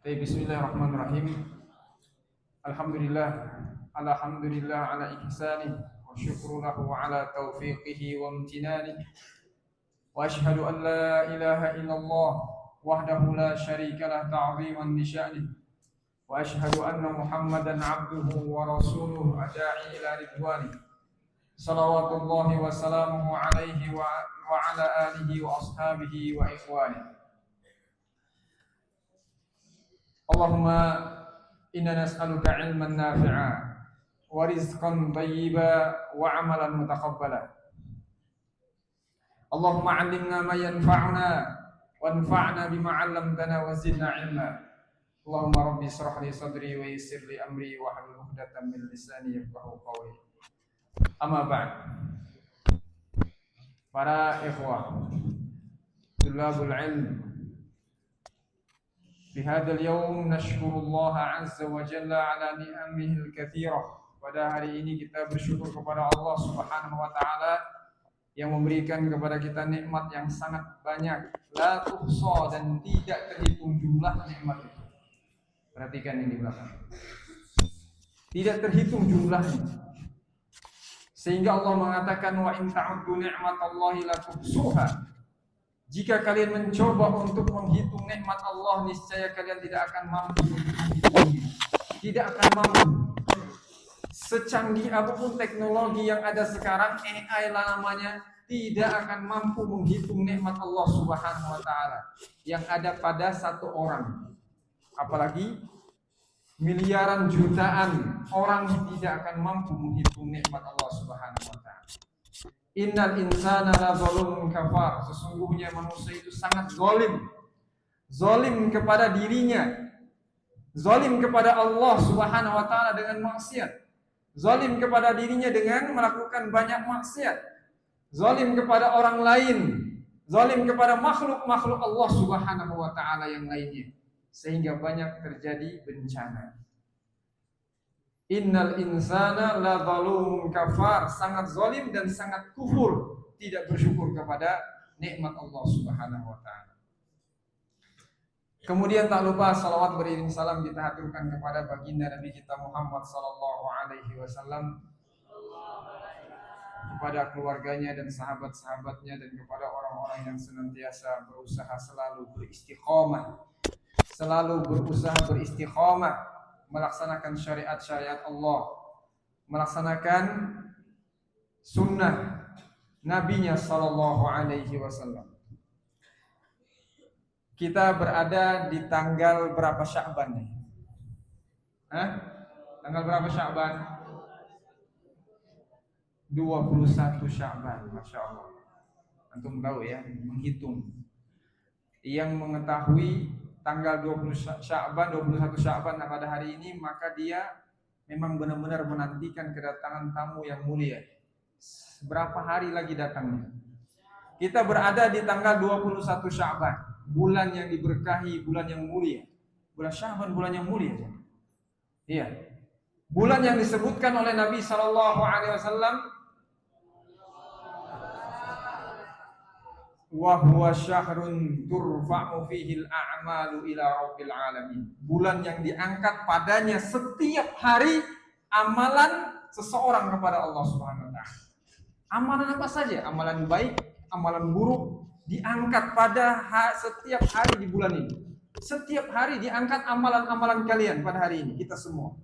Bismillahirrahmanirrahim. Alhamdulillah ala ihsanih wa syukru lahu ala taufiqihi wa amtinanih. Wa ashhadu an la ilaha illallah wahdahu la syarika lah ta'ziman li sya'nih. Wa ashhadu anna Muhammadan 'abduhu wa rasuluhu ada'i ila ridwanih. Salawatullahi wa salamuhu alaihi wa ala alihi wa ashabihi wa ikhwanih. Allahumma inna nas'aluka ilman nafi'a wa rizqan thayyiba wa amalan mutaqabbala. Allahumma 'allimna ma yanfa'una wanfa'na bima 'allamtana wa zidna 'ilma. Allahumma rabbi ishrah li sadri wa yassir li amri wa hlul 'uqdatam min lisani yafqahu qawli. Amma ba'd. Para ikhwah, tulabul ilm, في هذا اليوم نشكر الله عز وجل على نعمه الكثيرة. Pada hari ini kita bersyukur kepada Allah Subhanahu wa taala yang memberikan kepada kita nikmat yang sangat banyak, la tuhsa, dan tidak terhitung jumlah nikmat itu. Perhatikan ini di belakang. Tidak terhitung jumlahnya. Sehingga Allah mengatakan wa in ta'uddu ni'matallahi la tuhsuha. Jika kalian mencoba untuk menghitung nikmat Allah, niscaya kalian tidak akan mampu menghitungnya. Tidak akan mampu. Secanggih apapun teknologi yang ada sekarang, AI lah namanya, tidak akan mampu menghitung nikmat Allah Subhanahu wa taala yang ada pada satu orang. Apalagi miliaran jutaan orang tidak akan mampu menghitung nikmat Allah Subhanahu wa taala. Innal insana la zalumun kafar. Sesungguhnya manusia itu sangat zalim. Zalim kepada dirinya, zalim kepada Allah Subhanahu wa taala dengan maksiat, zalim kepada dirinya dengan melakukan banyak maksiat, zalim kepada orang lain, zalim kepada makhluk-makhluk Allah Subhanahu wa taala yang lainnya, sehingga banyak terjadi bencana. Innal insana la zalumun kafar, sangat zalim dan sangat kufur, tidak bersyukur kepada nikmat Allah Subhanahu wa taala. Kemudian tak lupa salawat beriring salam kita haturkan kepada baginda Nabi kita Muhammad sallallahu alaihi wasallam, kepada keluarganya dan sahabat-sahabatnya, dan kepada orang-orang yang senantiasa berusaha selalu beristiqamah melaksanakan syariat-syariat Allah, melaksanakan sunnah Nabinya sallallahu alaihi wasallam. Kita berada di tanggal berapa Sya'ban nih? Tanggal berapa Sya'ban? 21 Sya'ban, Masya Allah. Antum tahu ya, menghitung. Yang mengetahui tanggal 20 Sya'ban, 21 Sya'ban pada hari ini, maka dia memang benar-benar menantikan kedatangan tamu yang mulia. Berapa hari lagi datangnya? Kita berada di tanggal 21 Sya'ban, bulan yang diberkahi, bulan yang mulia. Bulan Sya'ban, bulan yang mulia. Iya. Bulan yang disebutkan oleh Nabi sallallahu alaihi wasallam, wa huwa syahrun turfa'u fihi al-a'malu ila rabbil alamin. Bulan yang diangkat padanya setiap hari amalan seseorang kepada Allah Subhanahu wa taala. Amalan apa saja, amalan baik, amalan buruk, diangkat pada setiap hari di bulan ini. Setiap hari diangkat amalan-amalan kalian pada hari ini, kita semua.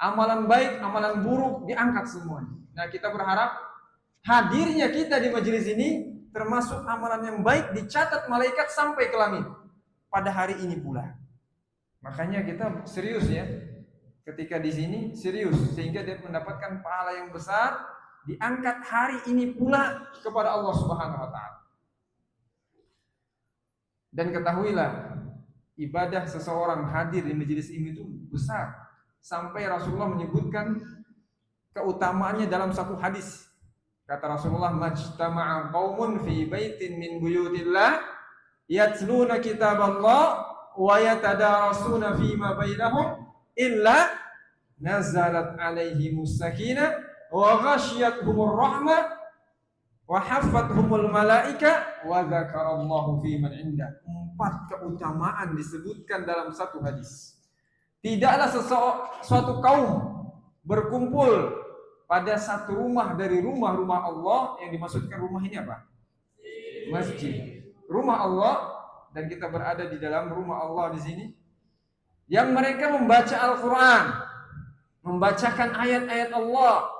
Amalan baik, amalan buruk diangkat semuanya. Nah, kita berharap hadirnya kita di majelis ini termasuk amalan yang baik dicatat malaikat sampai ke langit pada hari ini pula. Makanya kita serius ya, ketika di sini serius, sehingga dia mendapatkan pahala yang besar, diangkat hari ini pula kepada Allah Subhanahu wa taala. Dan ketahuilah, ibadah seseorang hadir di majelis ini itu besar, sampai Rasulullah menyebutkan keutamaannya dalam satu hadis. Kata Rasulullah, majtama'a qaumun fi baitin min buyutillah yatluna kitaballah wa yatadarasuna fima bainahum illa nazalat alaihimus sakinah wa ghasyiyatuhumur rahmah wa haffathumul malaika wa dzakarallahu fi man indah. 4 keutamaan disebutkan dalam satu hadis. Tidaklah suatu kaum berkumpul pada satu rumah dari rumah-rumah Allah. Yang dimaksudkan rumah ini apa? Masjid. Rumah Allah, dan kita berada di dalam rumah Allah di sini. Yang mereka membaca Al-Quran, membacakan ayat-ayat Allah,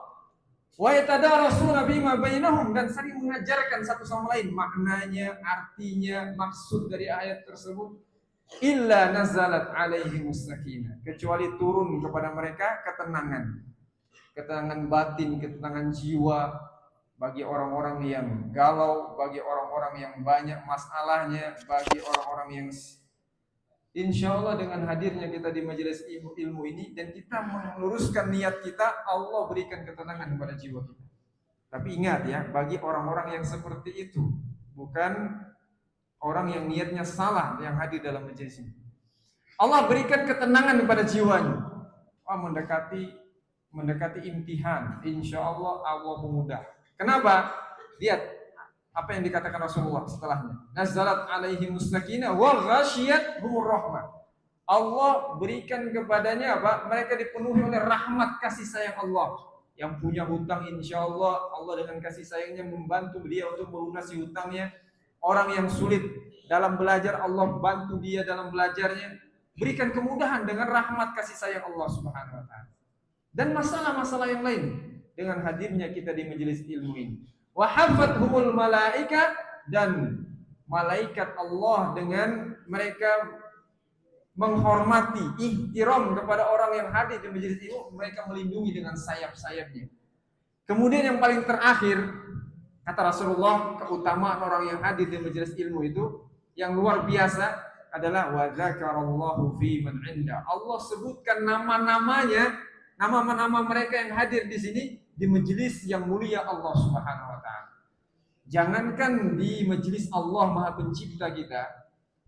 wa yatadarasuna bima bainahum, dan saling mengajarkan satu sama lain maknanya, artinya, maksud dari ayat tersebut. Illa nazalat alaihimus sakinah, kecuali turun kepada mereka ketenangan batin, ketenangan jiwa. Bagi orang-orang yang galau, bagi orang-orang yang banyak masalahnya, bagi orang-orang yang insya Allah dengan hadirnya kita di majelis ilmu ini dan kita meluruskan niat kita, Allah berikan ketenangan kepada jiwa kita. Tapi ingat ya, bagi orang-orang yang seperti itu, bukan orang yang niatnya salah yang hadir dalam majelis ini. Allah berikan ketenangan kepada jiwanya. Mendekati imtihan, insya Allah Allah memudah. Kenapa? Lihat apa yang dikatakan Rasulullah setelahnya. Nazalat alaihimus sakinah wa ghashiyatuhur rahmah. Allah berikan kepadanya apa? Mereka dipenuhi oleh rahmat kasih sayang Allah. Yang punya hutang insya Allah, Allah dengan kasih sayangnya membantu dia untuk melunasi hutangnya. Orang yang sulit dalam belajar, Allah bantu dia dalam belajarnya. Berikan kemudahan dengan rahmat kasih sayang Allah Subhanahu wa ta'ala. Dan masalah-masalah yang lain dengan hadirnya kita di majelis ilmu ini. Wa hafathumul malaika, dan malaikat Allah dengan mereka menghormati, ihtiram kepada orang yang hadir di majelis ilmu, mereka melindungi dengan sayap-sayapnya. Kemudian yang paling terakhir, kata Rasulullah, keutamaan orang yang hadir di majelis ilmu itu yang luar biasa adalah wa dzakarallahu fi man 'inda. Allah sebutkan nama-namanya, nama-nama mereka yang hadir di sini di majelis yang mulia Allah Subhanahu wa taala. Jangankan di majelis Allah Maha Pencipta kita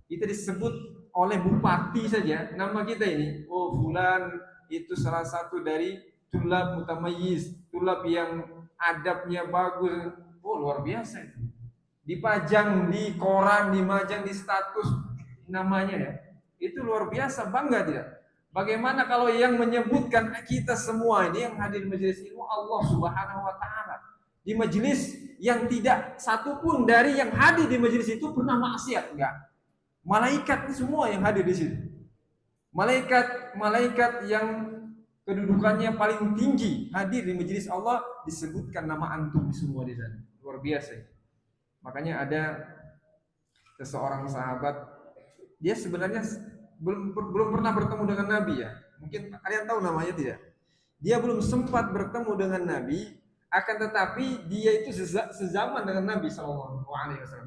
disebut oleh bupati saja nama kita ini. Oh, fulan itu salah satu dari tulab mutamayyiz, tulab yang adabnya bagus. Oh, luar biasa itu. Dipajang di koran, dimajang di status namanya ya. Itu luar biasa, bangga tidak? Bagaimana kalau yang menyebutkan kita semua ini yang hadir di majelis ilmu Allah Subhanahu wa taala. Di majelis yang tidak satupun dari yang hadir di majelis itu pernah maksiat, enggak. Malaikat itu semua yang hadir di situ. Malaikat yang kedudukannya paling tinggi hadir di majelis Allah, disebutkan nama antum semua di sana. Luar biasa. Makanya ada seseorang sahabat, dia sebenarnya belum pernah bertemu dengan Nabi ya. Mungkin kalian tahu namanya tidak? Dia belum sempat bertemu dengan Nabi, akan tetapi dia itu sezaman dengan Nabi SAW.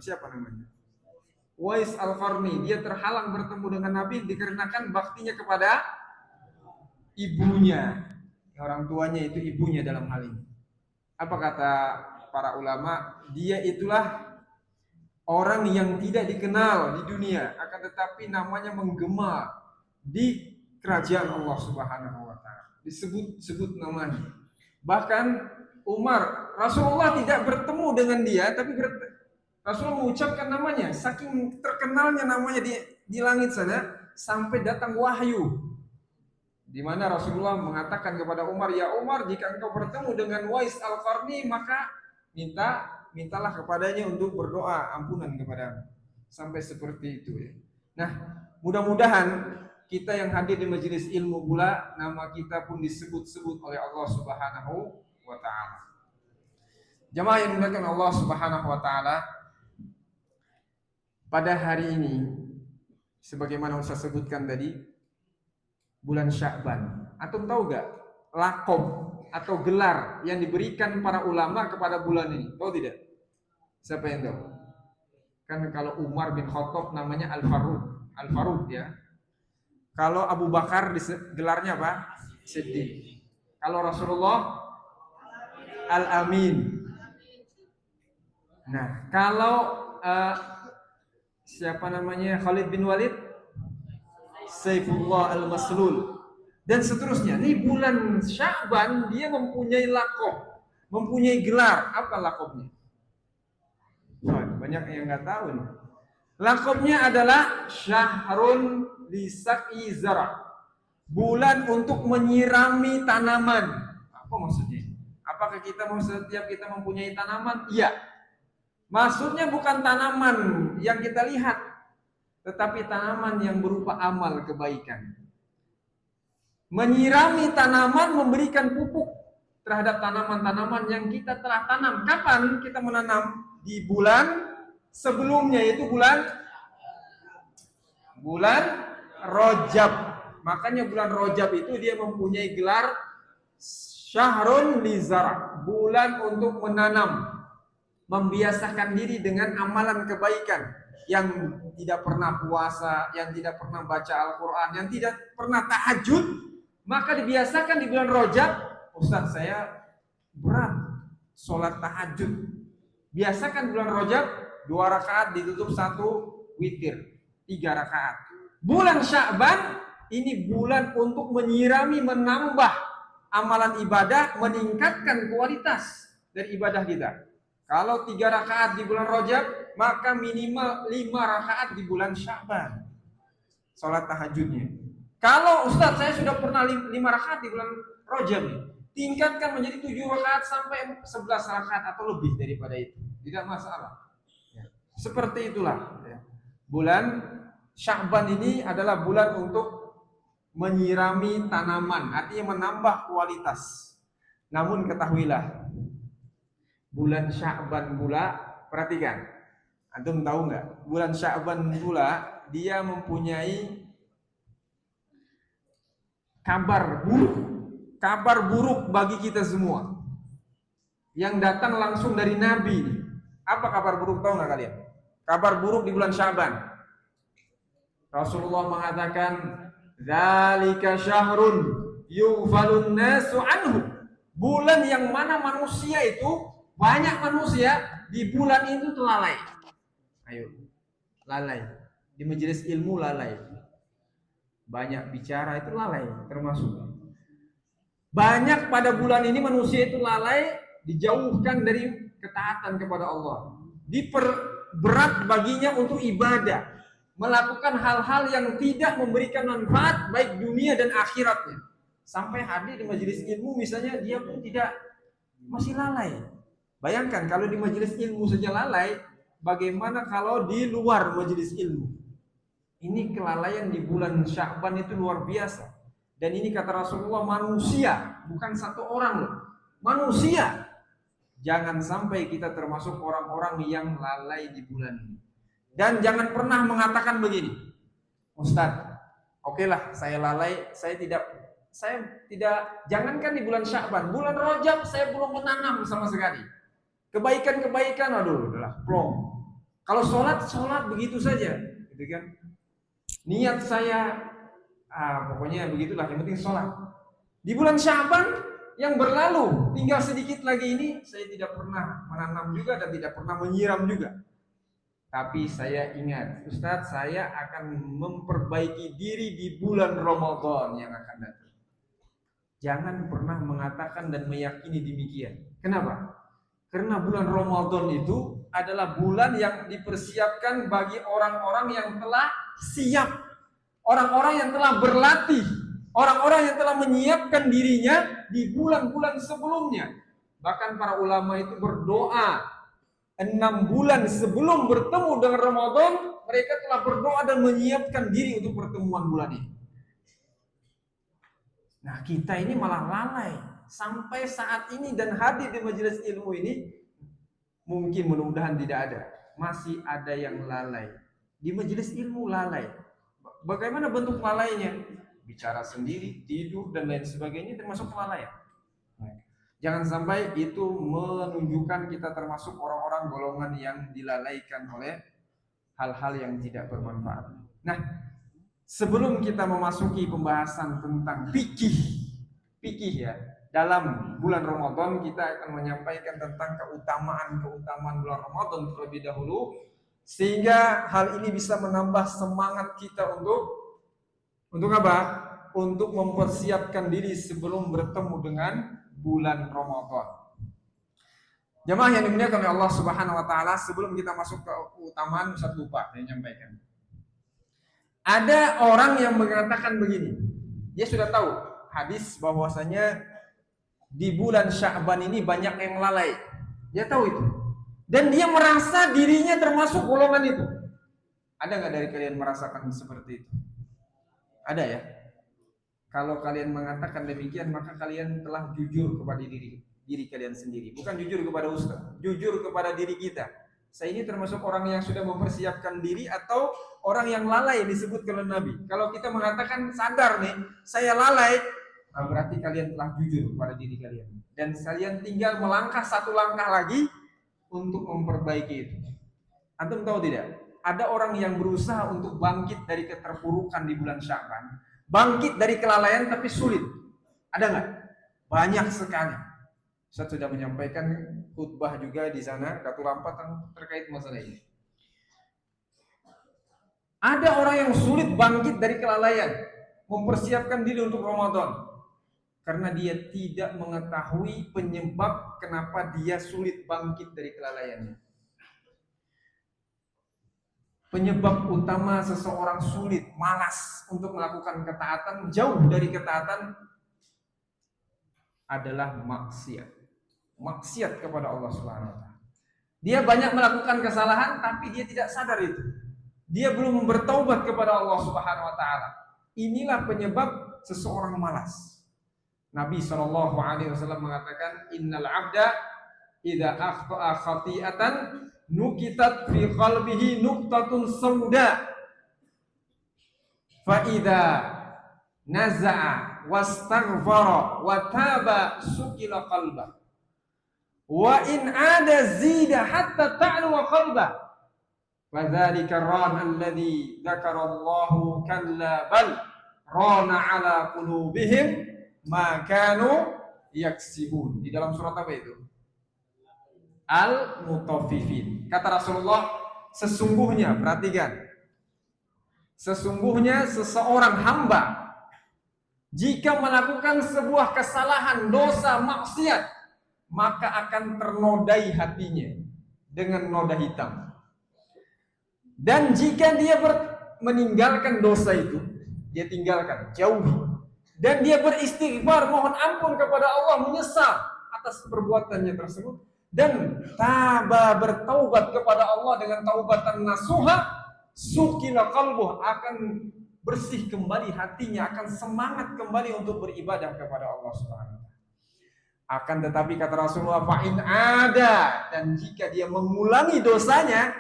Siapa namanya? Uwais Al-Qarni. Dia terhalang bertemu dengan Nabi dikarenakan baktinya kepada ibunya. Orang tuanya itu ibunya dalam hal ini. Apa kata para ulama? Dia itulah orang yang tidak dikenal di dunia, akan tetapi namanya menggema di kerajaan Allah Subhanahu wa taala. Disebut namanya. Bahkan Umar, Rasulullah tidak bertemu dengan dia, tapi Rasulullah mengucapkan namanya. Saking terkenalnya namanya di langit sana, sampai datang wahyu di mana Rasulullah mengatakan kepada Umar, "Ya Umar, jika engkau bertemu dengan Uwais Al-Qarni, maka mintalah kepadanya untuk berdoa ampunan kepada." Sampai seperti itu ya. Nah, mudah-mudahan kita yang hadir di majelis ilmu pula nama kita pun disebut-sebut oleh Allah Subhanahu wa taala. Jamaah yang dimuliakan Allah Subhanahu wa taala, pada hari ini sebagaimana saya sebutkan tadi, bulan Sya'ban. Antum tahu enggak lakob atau gelar yang diberikan para ulama kepada bulan ini? Tahu tidak? Siapa yang tahu? Kan kalau Umar bin Khattab namanya Al-Faruq ya. Kalau Abu Bakar gelarnya apa? Siddiq. Kalau Rasulullah Al-Amin. Nah, kalau siapa namanya? Khalid bin Walid, Saifullah Al-Maslul, dan seterusnya. Ini bulan Sya'ban dia mempunyai lakob, mempunyai gelar. Apa lakobnya? Banyak yang nggak tahu nih. Laqabnya adalah syahrun lisaqi zara. Bulan untuk menyirami tanaman. Apa maksudnya? Apakah kita mau setiap kita mempunyai tanaman? Iya. Maksudnya bukan tanaman yang kita lihat, tetapi tanaman yang berupa amal kebaikan. Menyirami tanaman, memberikan pupuk terhadap tanaman-tanaman yang kita telah tanam. Kapan kita menanam? Di bulan sebelumnya, yaitu bulan Rajab. Makanya bulan Rajab itu dia mempunyai gelar syahrun lizar, bulan untuk menanam, membiasakan diri dengan amalan kebaikan, yang tidak pernah puasa, yang tidak pernah baca Al-Quran, yang tidak pernah tahajud, maka dibiasakan di bulan Rajab. Ustaz, saya berat sholat tahajud. Biasakan bulan Rajab 2 rakaat ditutup 1 witir, 3 rakaat. Bulan Sya'ban ini bulan untuk menyirami, menambah amalan ibadah, meningkatkan kualitas dari ibadah kita. Kalau 3 rakaat di bulan Rajab, maka minimal 5 rakaat di bulan Sya'ban sholat tahajudnya. Kalau Ustaz, saya sudah pernah 5 rakaat di bulan Rajab, tingkatkan menjadi 7 rakaat sampai 11 rakaat atau lebih daripada itu, tidak masalah. Seperti itulah. Bulan Sya'ban ini adalah bulan untuk menyirami tanaman, artinya menambah kualitas. Namun ketahuilah, bulan Sya'ban pula, perhatikan, antum tahu nggak? Bulan Sya'ban pula dia mempunyai kabar buruk bagi kita semua, yang datang langsung dari Nabi. Apa kabar buruk, tahu nggak kalian? Kabar buruk di bulan Sya'ban, Rasulullah mengatakan, "Dzalika syahrun yughfalun nasu anhu." Bulan yang mana manusia itu, banyak manusia di bulan itu tuh lalai. Ayo, lalai. Di majelis ilmu lalai. Banyak bicara itu lalai, termasuk. Banyak pada bulan ini manusia itu lalai, dijauhkan dari ketaatan kepada Allah. Diperberat baginya untuk ibadah, melakukan hal-hal yang tidak memberikan manfaat baik dunia dan akhiratnya. Sampai hadir di majelis ilmu misalnya, dia pun tidak, masih lalai. Bayangkan kalau di majelis ilmu saja lalai, bagaimana kalau di luar majelis ilmu? Ini kelalaian di bulan Sya'ban itu luar biasa. Dan ini kata Rasulullah, manusia, bukan satu orang loh, manusia. Jangan sampai kita termasuk orang-orang yang lalai di bulan ini. Dan jangan pernah mengatakan begini, Ustaz, oke lah saya lalai, saya tidak, jangankan di bulan Sya'ban, bulan Rajab saya belum menanam sama sekali. Kebaikan-kebaikan, aduh, udahlah, plong. Kalau sholat begitu saja, gitu kan? Niat saya, pokoknya begitulah, yang penting sholat. Di bulan Sya'ban yang berlalu, tinggal sedikit lagi ini, saya tidak pernah menanam juga dan tidak pernah menyiram juga. Tapi saya ingat, Ustadz, saya akan memperbaiki diri di bulan Ramadan yang akan datang. Jangan pernah mengatakan dan meyakini demikian. Kenapa? Karena bulan Ramadan itu adalah bulan yang dipersiapkan bagi orang-orang yang telah siap, orang-orang yang telah berlatih, orang-orang yang telah menyiapkan dirinya di bulan-bulan sebelumnya. Bahkan para ulama itu berdoa 6 bulan sebelum bertemu dengan Ramadan, mereka telah berdoa dan menyiapkan diri untuk pertemuan bulan ini. Nah, kita ini malah lalai sampai saat ini, dan hadir di majelis ilmu ini mungkin mudah-mudahan tidak ada, masih ada yang lalai di majelis ilmu, lalai. Bagaimana bentuk lalainya? Bicara sendiri, tidur dan lain sebagainya, termasuk kelalaian. Jangan sampai itu menunjukkan kita termasuk orang-orang golongan yang dilalaikan oleh hal-hal yang tidak bermanfaat. Nah, sebelum kita memasuki pembahasan tentang fikih ya, dalam bulan Ramadan kita akan menyampaikan tentang keutamaan bulan Ramadan terlebih dahulu, sehingga hal ini bisa menambah semangat kita untuk apa? Untuk mempersiapkan diri sebelum bertemu dengan bulan Ramadan. Jamaah yang dimuliakan oleh Allah Subhanahu wa taala, sebelum kita masuk ke keutamaan, Ustaz lupa saya nyampaikan. Ada orang yang mengatakan begini. Dia sudah tahu hadis bahwasanya di bulan Sya'ban ini banyak yang lalai. Dia tahu itu. Dan dia merasa dirinya termasuk golongan itu. Ada nggak dari kalian merasakan seperti itu? Ada ya? Kalau kalian mengatakan demikian, maka kalian telah jujur kepada diri kalian sendiri. Bukan jujur kepada Ustaz, jujur kepada diri kita. Saya ini termasuk orang yang sudah mempersiapkan diri atau orang yang lalai disebut oleh Nabi. Kalau kita mengatakan sadar nih, saya lalai, berarti kalian telah jujur kepada diri kalian. Dan kalian tinggal melangkah satu langkah lagi untuk memperbaiki itu. Antum tahu tidak? Ada orang yang berusaha untuk bangkit dari keterpurukan di bulan Sya'ban, bangkit dari kelalaian tapi sulit. Ada nggak? Banyak sekali. Saya sudah menyampaikan khutbah juga di sana, Datul Ampatan terkait masalah ini. Ada orang yang sulit bangkit dari kelalaian, mempersiapkan diri untuk Ramadan, karena dia tidak mengetahui penyebab kenapa dia sulit bangkit dari kelalaiannya. Penyebab utama seseorang sulit, malas untuk melakukan ketaatan, jauh dari ketaatan, adalah maksiat. Maksiat kepada Allah Subhanahu wa taala. Dia banyak melakukan kesalahan tapi dia tidak sadar itu. Dia belum bertaubat kepada Allah Subhanahu wa taala. Inilah penyebab seseorang malas. Nabi sallallahu alaihi wasallam mengatakan, "Innal 'abda idza akhta'a khati'atan nukitat fi qalbihi nuqtatun sauda. Fa idza naza'a wastaghfara wa taba sukila qalbah. Wa in ada zida hatta ta'lu qalbah. Fadzalika ran alladhi dzakarallahu kalla bal rana ala qulubihim ma kanu yaksibun." Di dalam surat apa itu? Al-Mutaffifin. Kata Rasulullah, sesungguhnya, perhatikan, sesungguhnya seseorang hamba jika melakukan sebuah kesalahan, dosa, maksiat, maka akan ternodai hatinya dengan noda hitam. Dan jika dia meninggalkan dosa itu, dia tinggalkan, jauhi, dan dia beristighfar, mohon ampun kepada Allah, menyesal atas perbuatannya tersebut, dan taba, bertaubat kepada Allah dengan taubatan nasuha, sukila qalbuh, akan bersih kembali hatinya, akan semangat kembali untuk beribadah kepada Allah Subhanahu wa taala. Akan tetapi kata Rasulullah, fa'in ada, dan jika dia mengulangi dosanya,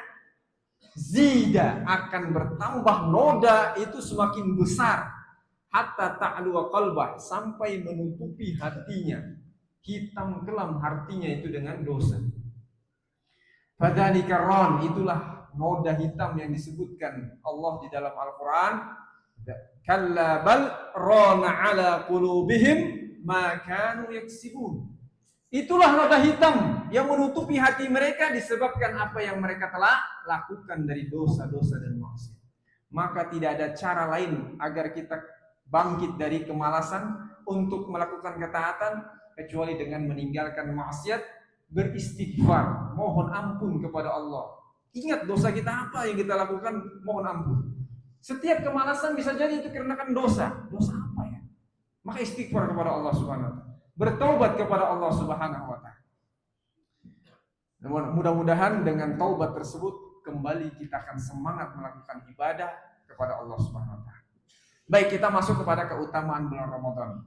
zida, akan bertambah noda itu semakin besar, hatta ta'lu qalbah, sampai menutupi hatinya, hitam kelam hatinya itu dengan dosa. Fadzalika ran, itulah noda hitam yang disebutkan Allah di dalam Al-Quran. Kalla bal rana ala qulubihim ma kanu yaksibun. Itulah noda hitam yang menutupi hati mereka disebabkan apa yang mereka telah lakukan dari dosa-dosa dan maksiat. Maka tidak ada cara lain agar kita bangkit dari kemalasan untuk melakukan ketaatan kecuali dengan meninggalkan maksiat, beristighfar, mohon ampun kepada Allah. Ingat dosa kita apa yang kita lakukan, mohon ampun. Setiap kemalasan bisa jadi itu karena dosa. Dosa apa ya? Maka istighfar kepada Allah Subhanahu wa taala. Bertaubat kepada Allah Subhanahu wa taala. Mudah-mudahan dengan taubat tersebut kembali kita akan semangat melakukan ibadah kepada Allah Subhanahu wa taala. Baik, kita masuk kepada keutamaan bulan Ramadan.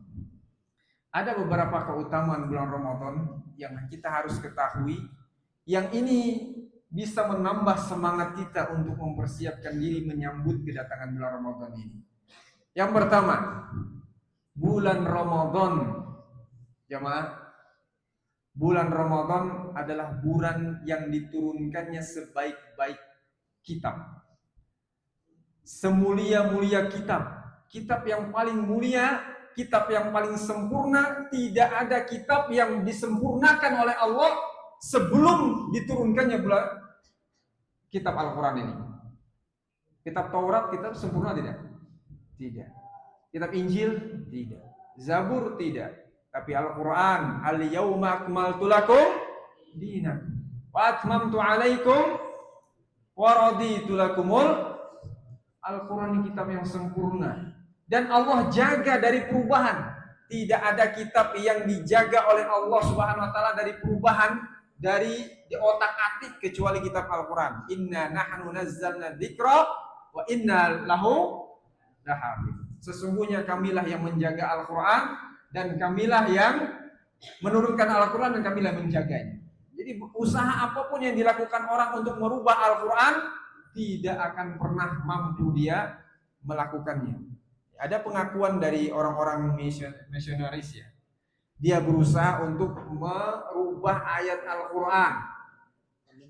Ada beberapa keutamaan bulan Ramadan yang kita harus ketahui, yang ini bisa menambah semangat kita untuk mempersiapkan diri menyambut kedatangan bulan Ramadan ini. Yang pertama, bulan Ramadan, jamaah, bulan Ramadan adalah bulan yang diturunkannya sebaik-baik kitab, semulia-mulia kitab yang paling mulia, kitab yang paling sempurna. Tidak ada kitab yang disempurnakan oleh Allah sebelum diturunkannya bulan kitab Al-Quran ini. Kitab Taurat, kitab sempurna tidak? Tidak. Kitab Injil? Tidak. Zabur? Tidak. Tapi Al-Quran, al-yawma akmaltu lakum dinakum wa atmamtu 'alaikum wa raditu lakumul Al-Quran ini kitab yang sempurna dan Allah jaga dari perubahan. Tidak ada kitab yang dijaga oleh Allah Subhanahu wa taala dari perubahan dari di otak-atik kecuali kitab Al-Quran. Inna nahnu nazzalna dzikra wa inna lahu lahafidz. Sesungguhnya kamilah yang menjaga Al-Quran dan kamilah yang menurunkan Al-Quran dan kamilah menjaganya. Jadi usaha apapun yang dilakukan orang untuk merubah Al-Quran tidak akan pernah mampu dia melakukannya. Ada pengakuan dari orang-orang misionaris ya. Dia berusaha untuk merubah ayat Al-Quran.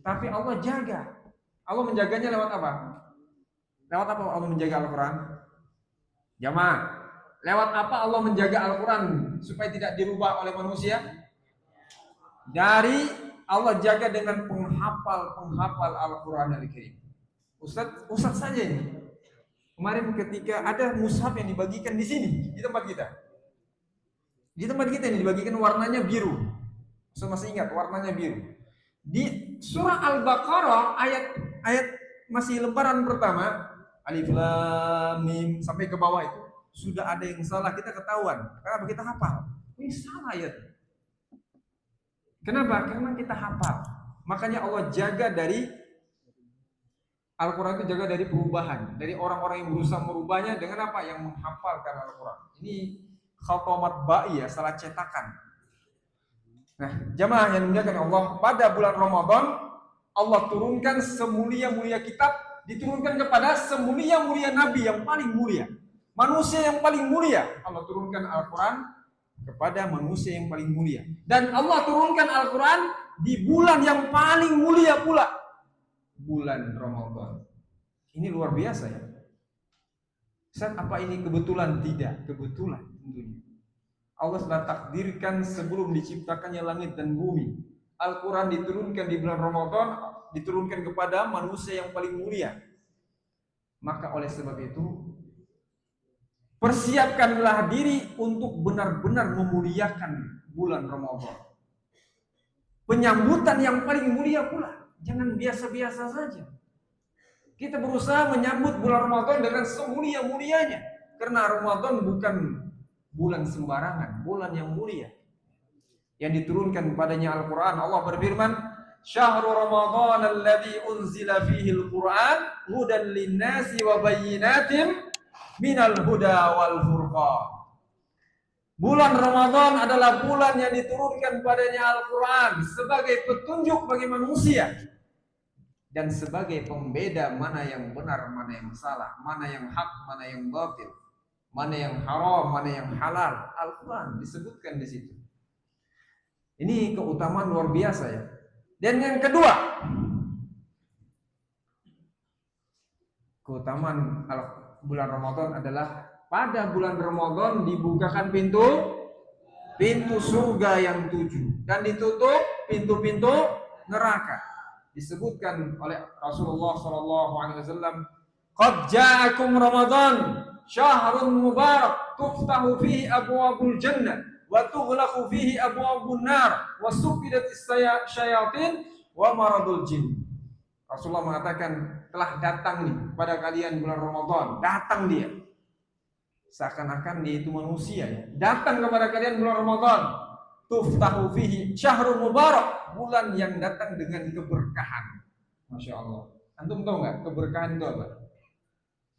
Tapi Allah jaga. Allah menjaganya lewat apa? Lewat apa Allah menjaga Al-Quran? Jamaah, lewat apa Allah menjaga Al-Quran supaya tidak dirubah oleh manusia? Dari Allah jaga dengan penghafal Al-Quran Al-Karim. Ustaz saja ini. Kemarin ketika ada mushaf yang dibagikan di sini, di tempat kita. Di tempat kita ini dibagikan warnanya biru. Saya masih ingat warnanya biru. Di surah Al-Baqarah ayat masih lembaran pertama, Alif Lam Mim sampai ke bawah itu sudah ada yang salah, kita ketahuan. Kenapa? Kita hafal. Ini salah ayat. Kenapa? Karena kita hafal. Makanya Allah jaga dari Al-Quran itu jaga dari perubahan, dari orang-orang yang berusaha merubahnya dengan apa? Yang menghafalkan Al-Quran. Ini khatamat ba'i ya, salah cetakan. Nah, jamaah yang dimuliakan Allah, pada bulan Ramadan Allah turunkan semulia-mulia kitab, diturunkan kepada semulia-mulia nabi yang paling mulia. Manusia yang paling mulia, Allah turunkan Al-Quran kepada manusia yang paling mulia. Dan Allah turunkan Al-Quran di bulan yang paling mulia pula, bulan Ramadan. Ini luar biasa ya. Ustaz, apa ini kebetulan? Tidak, kebetulan tentunya. Allah telah takdirkan sebelum diciptakannya langit dan bumi. Al-Quran diturunkan di bulan Ramadan, diturunkan kepada manusia yang paling mulia. Maka oleh sebab itu, persiapkanlah diri untuk benar-benar memuliakan bulan Ramadan. Penyambutan yang paling mulia pula. Jangan biasa-biasa saja. Kita berusaha menyambut bulan Ramadan dengan semulia-mulianya. Karena Ramadan bukan bulan sembarangan, bulan yang mulia. Yang diturunkan padanya Al-Quran. Allah berfirman, Syahrul Ramadan alladhi unzila fihi Al-Quran hudan linnasi wa bayyinatin minal huda wal furqan. Bulan Ramadan adalah bulan yang diturunkan padanya Al-Quran sebagai petunjuk bagi manusia dan sebagai pembeda mana yang benar, mana yang salah, mana yang hak, mana yang batil, mana yang haram, mana yang halal. Al-Quran disebutkan di situ. Ini keutamaan luar biasa ya. Dan yang kedua, keutamaan bulan Ramadan adalah pada bulan Ramadan dibukakan pintu surga yang 7 dan ditutup pintu-pintu neraka. Disebutkan oleh Rasulullah SAW, "Qad ja'akum Ramadan, syahrun mubarak, tuftahu fihi abwabul jannah, wa tughlaqu fihi abwabun nar, wa sufidatis syayatin, wa maradul jin." Rasulullah mengatakan, telah datang nih pada kalian bulan Ramadan, datang dia. Seakan-akan dia itu manusia ya. Datang kepada kalian bulan Ramadan, tuftahu fihi syahrul mubarak, bulan yang datang dengan keberkahan. Masya Allah. Antum tahu nggak keberkahan itu apa?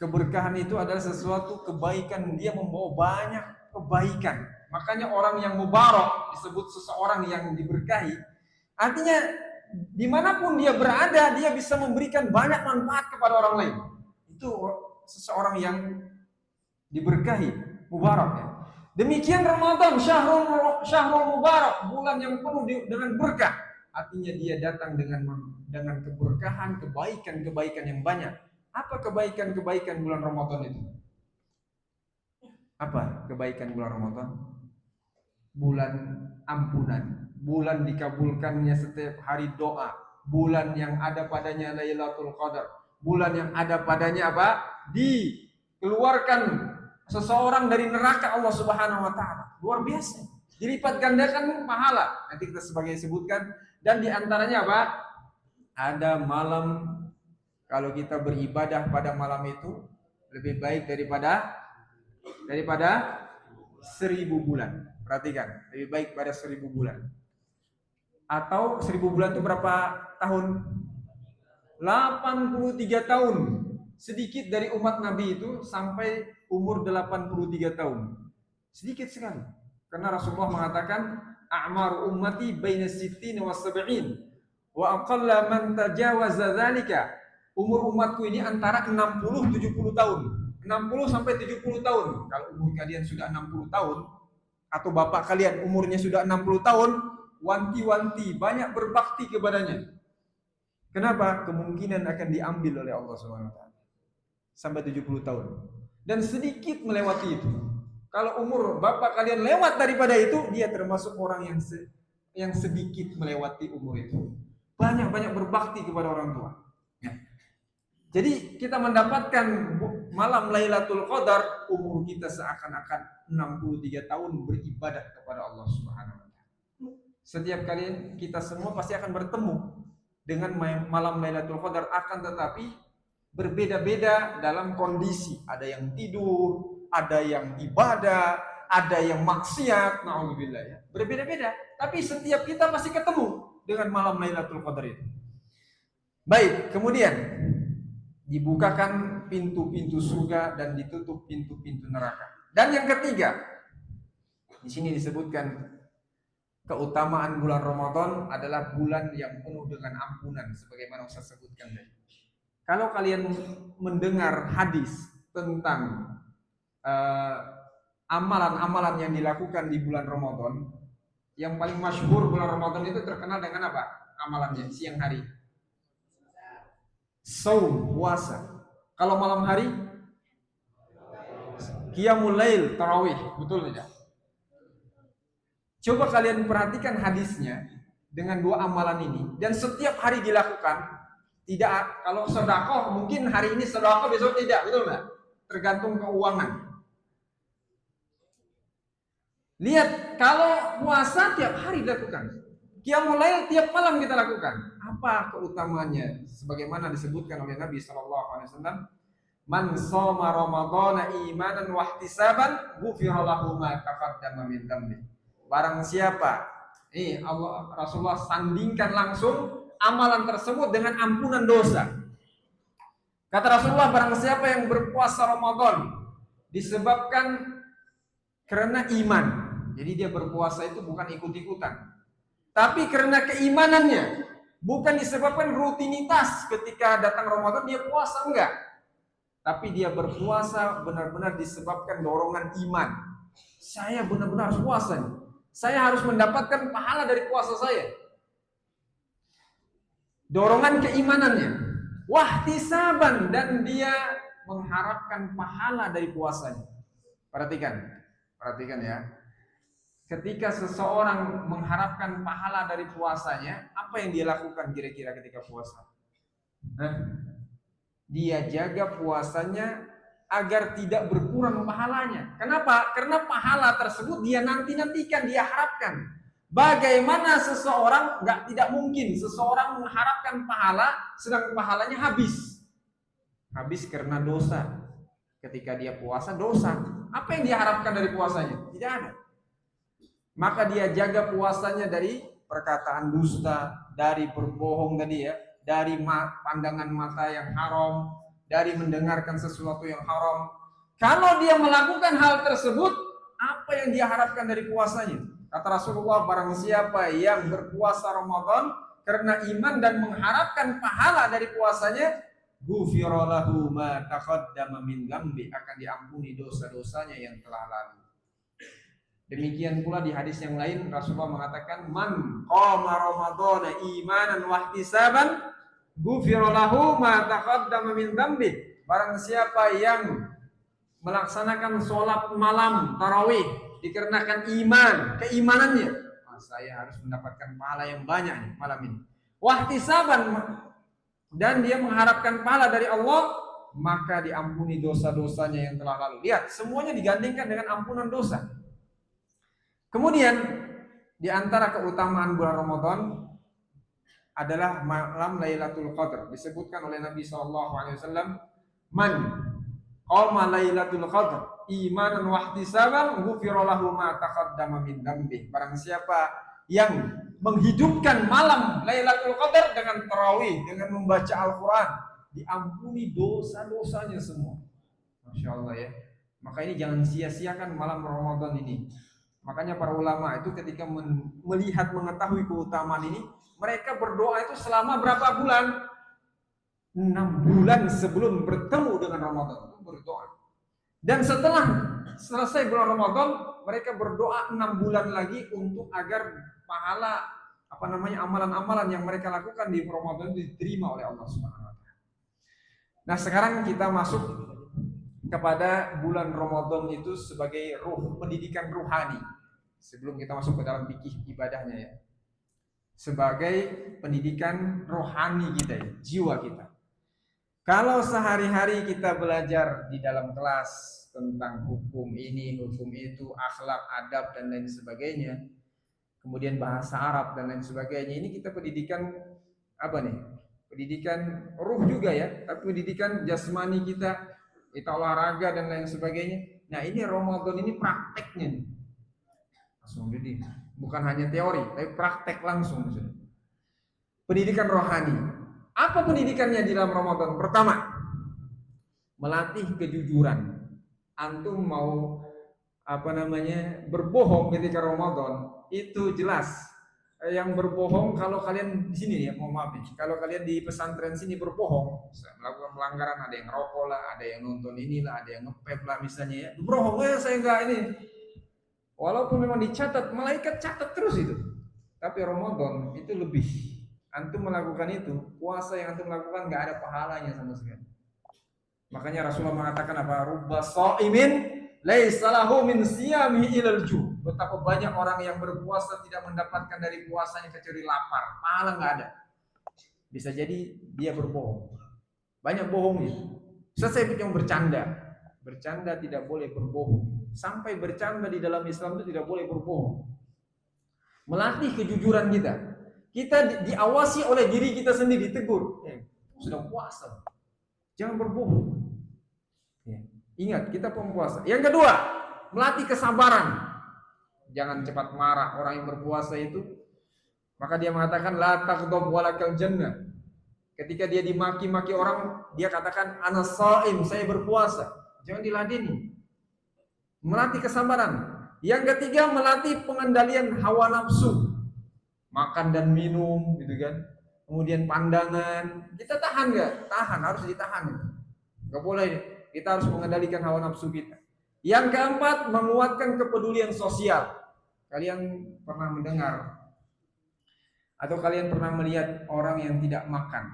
Keberkahan itu adalah sesuatu kebaikan, dia membawa banyak kebaikan. Makanya orang yang mubarak disebut seseorang yang diberkahi. Artinya dimanapun dia berada, dia bisa memberikan banyak manfaat kepada orang lain. Itu seseorang yang diberkahi, mubarak ya. Demikian Ramadan, syahrul mubarak, bulan yang penuh dengan berkah. Artinya dia datang dengan keberkahan, kebaikan yang banyak. Apa kebaikan bulan Ramadan itu? Apa kebaikan bulan Ramadan? Bulan ampunan, bulan dikabulkannya setiap hari doa, bulan yang ada padanya Lailatul Qadar, bulan yang ada padanya apa? Dikeluarkan seseorang dari neraka Allah Subhanahu wa taala. Luar biasa. Dilipat gandakan pahala. Nanti kita sebagai sebutkan Dan di antaranya apa? Ada malam, kalau kita beribadah pada malam itu lebih baik daripada 1000 bulan. Perhatikan, lebih baik pada 1000 bulan. Atau 1000 bulan itu berapa tahun? 83 tahun. Sedikit dari umat Nabi itu sampai umur 83 tahun. Sedikit sekali. Karena Rasulullah mengatakan, a'maru ummati baina sittin wa sab'in wa aqalla man tajawaza dzalika. Umur umatku ini antara 60-70 tahun. 60 sampai 70 tahun. Kalau umur kalian sudah 60 tahun atau bapak kalian umurnya sudah 60 tahun, wanti-wanti banyak berbakti kepadanya. Kenapa? Kemungkinan akan diambil oleh Allah SWT sampai 70 tahun. Dan sedikit melewati itu. Kalau umur bapak kalian lewat daripada itu, dia termasuk orang yang sedikit melewati umur itu. Banyak-banyak berbakti kepada orang tua. Ya. Jadi kita mendapatkan malam Lailatul Qadar, umur kita seakan-akan 63 tahun beribadah kepada Allah Subhanahu wa taala. Setiap kali kita semua pasti akan bertemu dengan malam Lailatul Qadar, akan tetapi berbeda-beda dalam kondisi. Ada yang tidur, ada yang ibadah, ada yang maksiat, naudzubillah ya. Berbeda-beda, tapi setiap kita pasti ketemu dengan malam Lailatul Qadar itu. Baik, kemudian dibukakan pintu-pintu surga dan ditutup pintu-pintu neraka. Dan yang ketiga, di sini disebutkan keutamaan bulan Ramadan adalah bulan yang penuh dengan ampunan, sebagaimana Ustaz sebutkan tadi. Kalau kalian mendengar hadis tentang amalan-amalan yang dilakukan di bulan Ramadan, yang paling masyhur bulan Ramadan itu terkenal dengan apa? Amalannya siang hari. Saum, puasa. Kalau malam hari, qiyamul lail, tarawih, betul tidak? Coba kalian perhatikan hadisnya dengan dua amalan ini, dan setiap hari dilakukan. Tidak, kalau sedekah mungkin hari ini sedekah, besok tidak, betul nggak? Tergantung keuangan. Lihat, kalau puasa tiap hari dilakukan, qiyamul lail tiap malam kita lakukan. Apa keutamaannya? Sebagaimana disebutkan oleh Nabi SAW, man shoma ramadhana imanan wa ihtisaban ghufira lahu ma taqaddama min dhanbi. Barang siapa, Rasulullah sandingkan langsung amalan tersebut dengan ampunan dosa. Kata Rasulullah, barang siapa yang berpuasa Ramadan disebabkan karena iman. Jadi dia berpuasa itu bukan ikut-ikutan, tapi karena keimanannya. Bukan disebabkan rutinitas ketika datang Ramadan dia puasa, enggak. Tapi dia berpuasa benar-benar disebabkan dorongan iman. Saya benar-benar harus puasa nih. Saya harus mendapatkan pahala dari puasa saya. Dorongan keimanannya. Wahtisaban, dan dia mengharapkan pahala dari puasanya. Perhatikan ya. Ketika seseorang mengharapkan pahala dari puasanya, apa yang dia lakukan kira-kira ketika puasa? Dia jaga puasanya agar tidak berkurang pahalanya. Kenapa? Karena pahala tersebut dia nanti-nantikan, dia harapkan. Bagaimana seseorang, tidak mungkin seseorang mengharapkan pahala sedang pahalanya habis. Habis karena dosa. Ketika dia puasa, dosa. Apa yang dia harapkan dari puasanya? Tidak ada. Maka dia jaga puasanya dari perkataan dusta, dari berbohong tadi ya, dari pandangan mata yang haram, dari mendengarkan sesuatu yang haram. Kalau dia melakukan hal tersebut, apa yang dia harapkan dari puasanya? Kata Rasulullah, barang siapa yang berpuasa Ramadan karena iman dan mengharapkan pahala dari puasanya, ghufira lahu ma taqaddama min dzambi, akan diampuni dosa-dosanya yang telah lalu. Demikian pula di hadis yang lain Rasulullah mengatakan, man qama ramadhana imanan wa ihtisaban ghufira lahu ma taqaddama min dzambi. Barang siapa yang melaksanakan sholat malam tarawih dikarenakan keimanannya, saya harus mendapatkan pahala yang banyak nih malam ini. Wa ihtisaban, dan dia mengharapkan pahala dari Allah, maka diampuni dosa-dosanya yang telah lalu. Lihat, semuanya digandingkan dengan ampunan dosa. Kemudian di antara keutamaan bulan Ramadan adalah malam Lailatul Qadar. Disebutkan oleh Nabi SAW, man qama Lailatul Qadar imanan wa ihtisaban ghufira lahu ma taqaddama min dzambi. Barang siapa yang menghidupkan malam Lailatul Qadar dengan tarawih, dengan membaca Al-Quran, diampuni dosa-dosanya semua. Masya Allah ya. Maka ini jangan sia-siakan malam Ramadan ini. Makanya para ulama itu ketika melihat mengetahui keutamaan ini, mereka berdoa itu selama berapa bulan? 6 bulan sebelum bertemu dengan Ramadan itu berdoa. Dan setelah selesai bulan Ramadan, mereka berdoa 6 bulan lagi untuk agar pahala amalan-amalan yang mereka lakukan di Ramadan diterima oleh Allah Subhanahu wa taala. Nah, sekarang kita masuk kepada bulan Ramadan itu sebagai pendidikan ruhani. Sebelum kita masuk ke dalam fikih ibadahnya ya. Sebagai pendidikan rohani kita ya, jiwa kita. Kalau sehari-hari kita belajar di dalam kelas tentang hukum ini, hukum itu, akhlak, adab dan lain sebagainya, kemudian bahasa Arab dan lain sebagainya, ini kita pendidikan apa nih? Pendidikan ruh juga ya, tapi pendidikan jasmani kita olahraga dan lain sebagainya. Nah, ini Ramadan ini prakteknya nih. Langsung jadi bukan hanya teori, tapi praktek langsung. Pendidikan rohani. Apa pendidikannya di dalam Ramadan? Pertama, melatih kejujuran. Antum mau berbohong ketika Ramadan, itu jelas. Yang berbohong kalau kalian di sini ya, mohon maaf nih, kalau kalian di pesantren sini berbohong, melakukan pelanggaran, ada yang rokok lah, ada yang nonton inilah, ada yang ngepep lah misalnya ya, berbohong saya enggak ini. Walaupun memang dicatat, malaikat catat terus itu. Tapi Ramadan itu lebih. Antum melakukan itu, puasa yang antum lakukan nggak ada pahalanya sama sekali. Makanya Rasulullah mengatakan apa? Rubba sha'imin laisa lahu min siyamihi ilal ju'. Betapa banyak orang yang berpuasa tidak mendapatkan dari puasanya kecuali lapar. Pahala nggak ada. Bisa jadi dia berbohong. Banyak bohongnya. Saya cuma bercanda. Bercanda tidak boleh berbohong. Sampai bercanda di dalam Islam itu tidak boleh berbohong. Melatih kejujuran kita. Kita diawasi oleh diri kita sendiri, ditegur. Sudah puasa, jangan berbohong. Ingat, kita pempuasa. Yang kedua, melatih kesabaran. Jangan cepat marah. Orang yang berpuasa itu, maka dia mengatakan la taghdab walakal jannah. Ketika dia dimaki-maki orang, dia katakan ana shaim, saya berpuasa. Jangan diladeni. Melatih kesabaran. Yang ketiga, melatih pengendalian hawa nafsu. Makan dan minum gitu kan. Kemudian pandangan, kita tahan nggak? Tahan, harus ditahan. Nggak boleh, kita harus mengendalikan hawa nafsu kita. Yang keempat, menguatkan kepedulian sosial. Kalian pernah mendengar atau kalian pernah melihat orang yang tidak makan?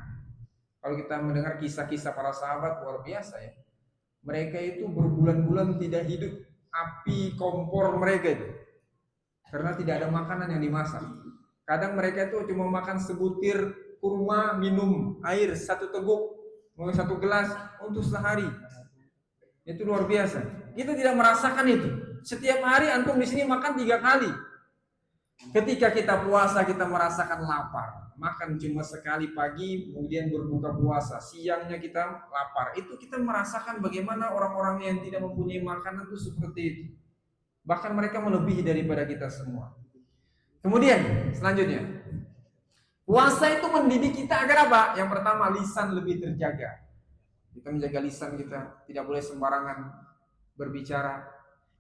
Kalau kita mendengar kisah-kisah para sahabat, luar biasa ya. Mereka itu berbulan-bulan tidak hidup, api kompor mereka itu, karena tidak ada makanan yang dimasak. Kadang mereka itu cuma makan sebutir kurma, minum air 1 teguk, 1 gelas untuk sehari. Itu luar biasa. Kita tidak merasakan itu. Setiap hari antum di sini makan 3 kali. Ketika kita puasa kita merasakan lapar. Makan cuma sekali pagi, kemudian berbuka puasa. Siangnya kita lapar. Itu kita merasakan bagaimana orang-orang yang tidak mempunyai makanan itu seperti itu. Bahkan mereka melebihi daripada kita semua. Kemudian selanjutnya, puasa itu mendidik kita agar apa? Yang pertama, lisan lebih terjaga. Kita menjaga lisan kita, tidak boleh sembarangan berbicara.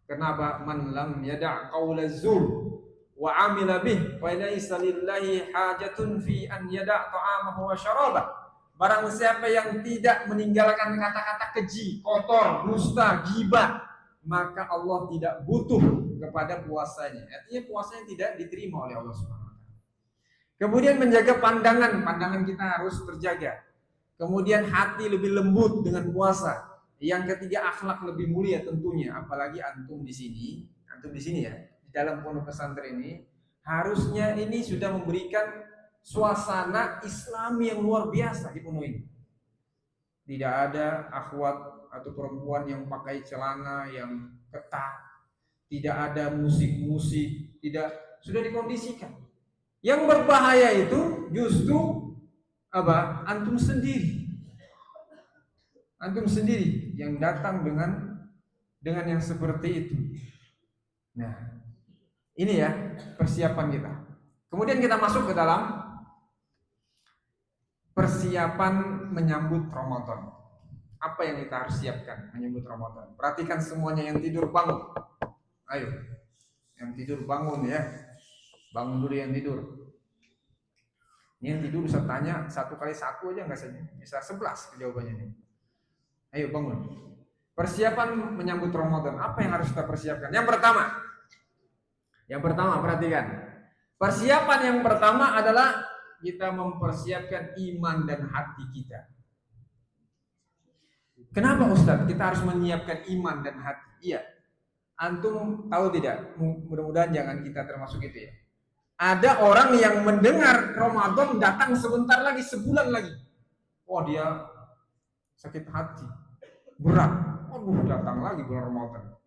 Kenapa? Man lam yada' qaula zur wa amila bih fa laysa lillahi hajatun fi an yada' ta'amahu wa syarabah. Barang siapa yang tidak meninggalkan kata-kata keji, kotor, dusta, ghibah, maka Allah tidak butuh kepada puasanya. Artinya puasanya tidak diterima oleh Allah Subhanahu wa taala. Kemudian menjaga pandangan kita harus terjaga. Kemudian hati lebih lembut dengan puasa. Yang ketiga, akhlak lebih mulia tentunya, apalagi antum di sini ya, di dalam pondok pesantren ini harusnya ini sudah memberikan suasana Islam yang luar biasa di pondok ini. Tidak ada akhwat atau perempuan yang pakai celana yang ketat. Tidak ada musik-musik, sudah dikondisikan. Yang berbahaya itu justru apa? Antum sendiri. Antum sendiri yang datang dengan yang seperti itu. Nah, ini ya persiapan kita. Kemudian kita masuk ke dalam persiapan menyambut Ramadan. Apa yang kita harus siapkan menyambut Ramadan? Perhatikan semuanya, yang tidur bangun. Ayo, yang tidur bangun ya. Bangun dulu yang tidur. Ini yang tidur bisa tanya 1 kali 1 aja nggak saja, bisa 11 jawabannya ini. Ayo bangun. Persiapan menyambut Ramadan. Apa yang harus kita persiapkan? Yang pertama perhatikan. Persiapan yang pertama adalah kita mempersiapkan iman dan hati kita. Kenapa Ustaz? Kita harus menyiapkan iman dan hati. Iya. Antum tahu tidak? Mudah-mudahan jangan kita termasuk itu ya. Ada orang yang mendengar Ramadan datang sebentar lagi, sebulan lagi. Wah, dia sakit hati, berat. Waduh, datang lagi bulan Ramadan.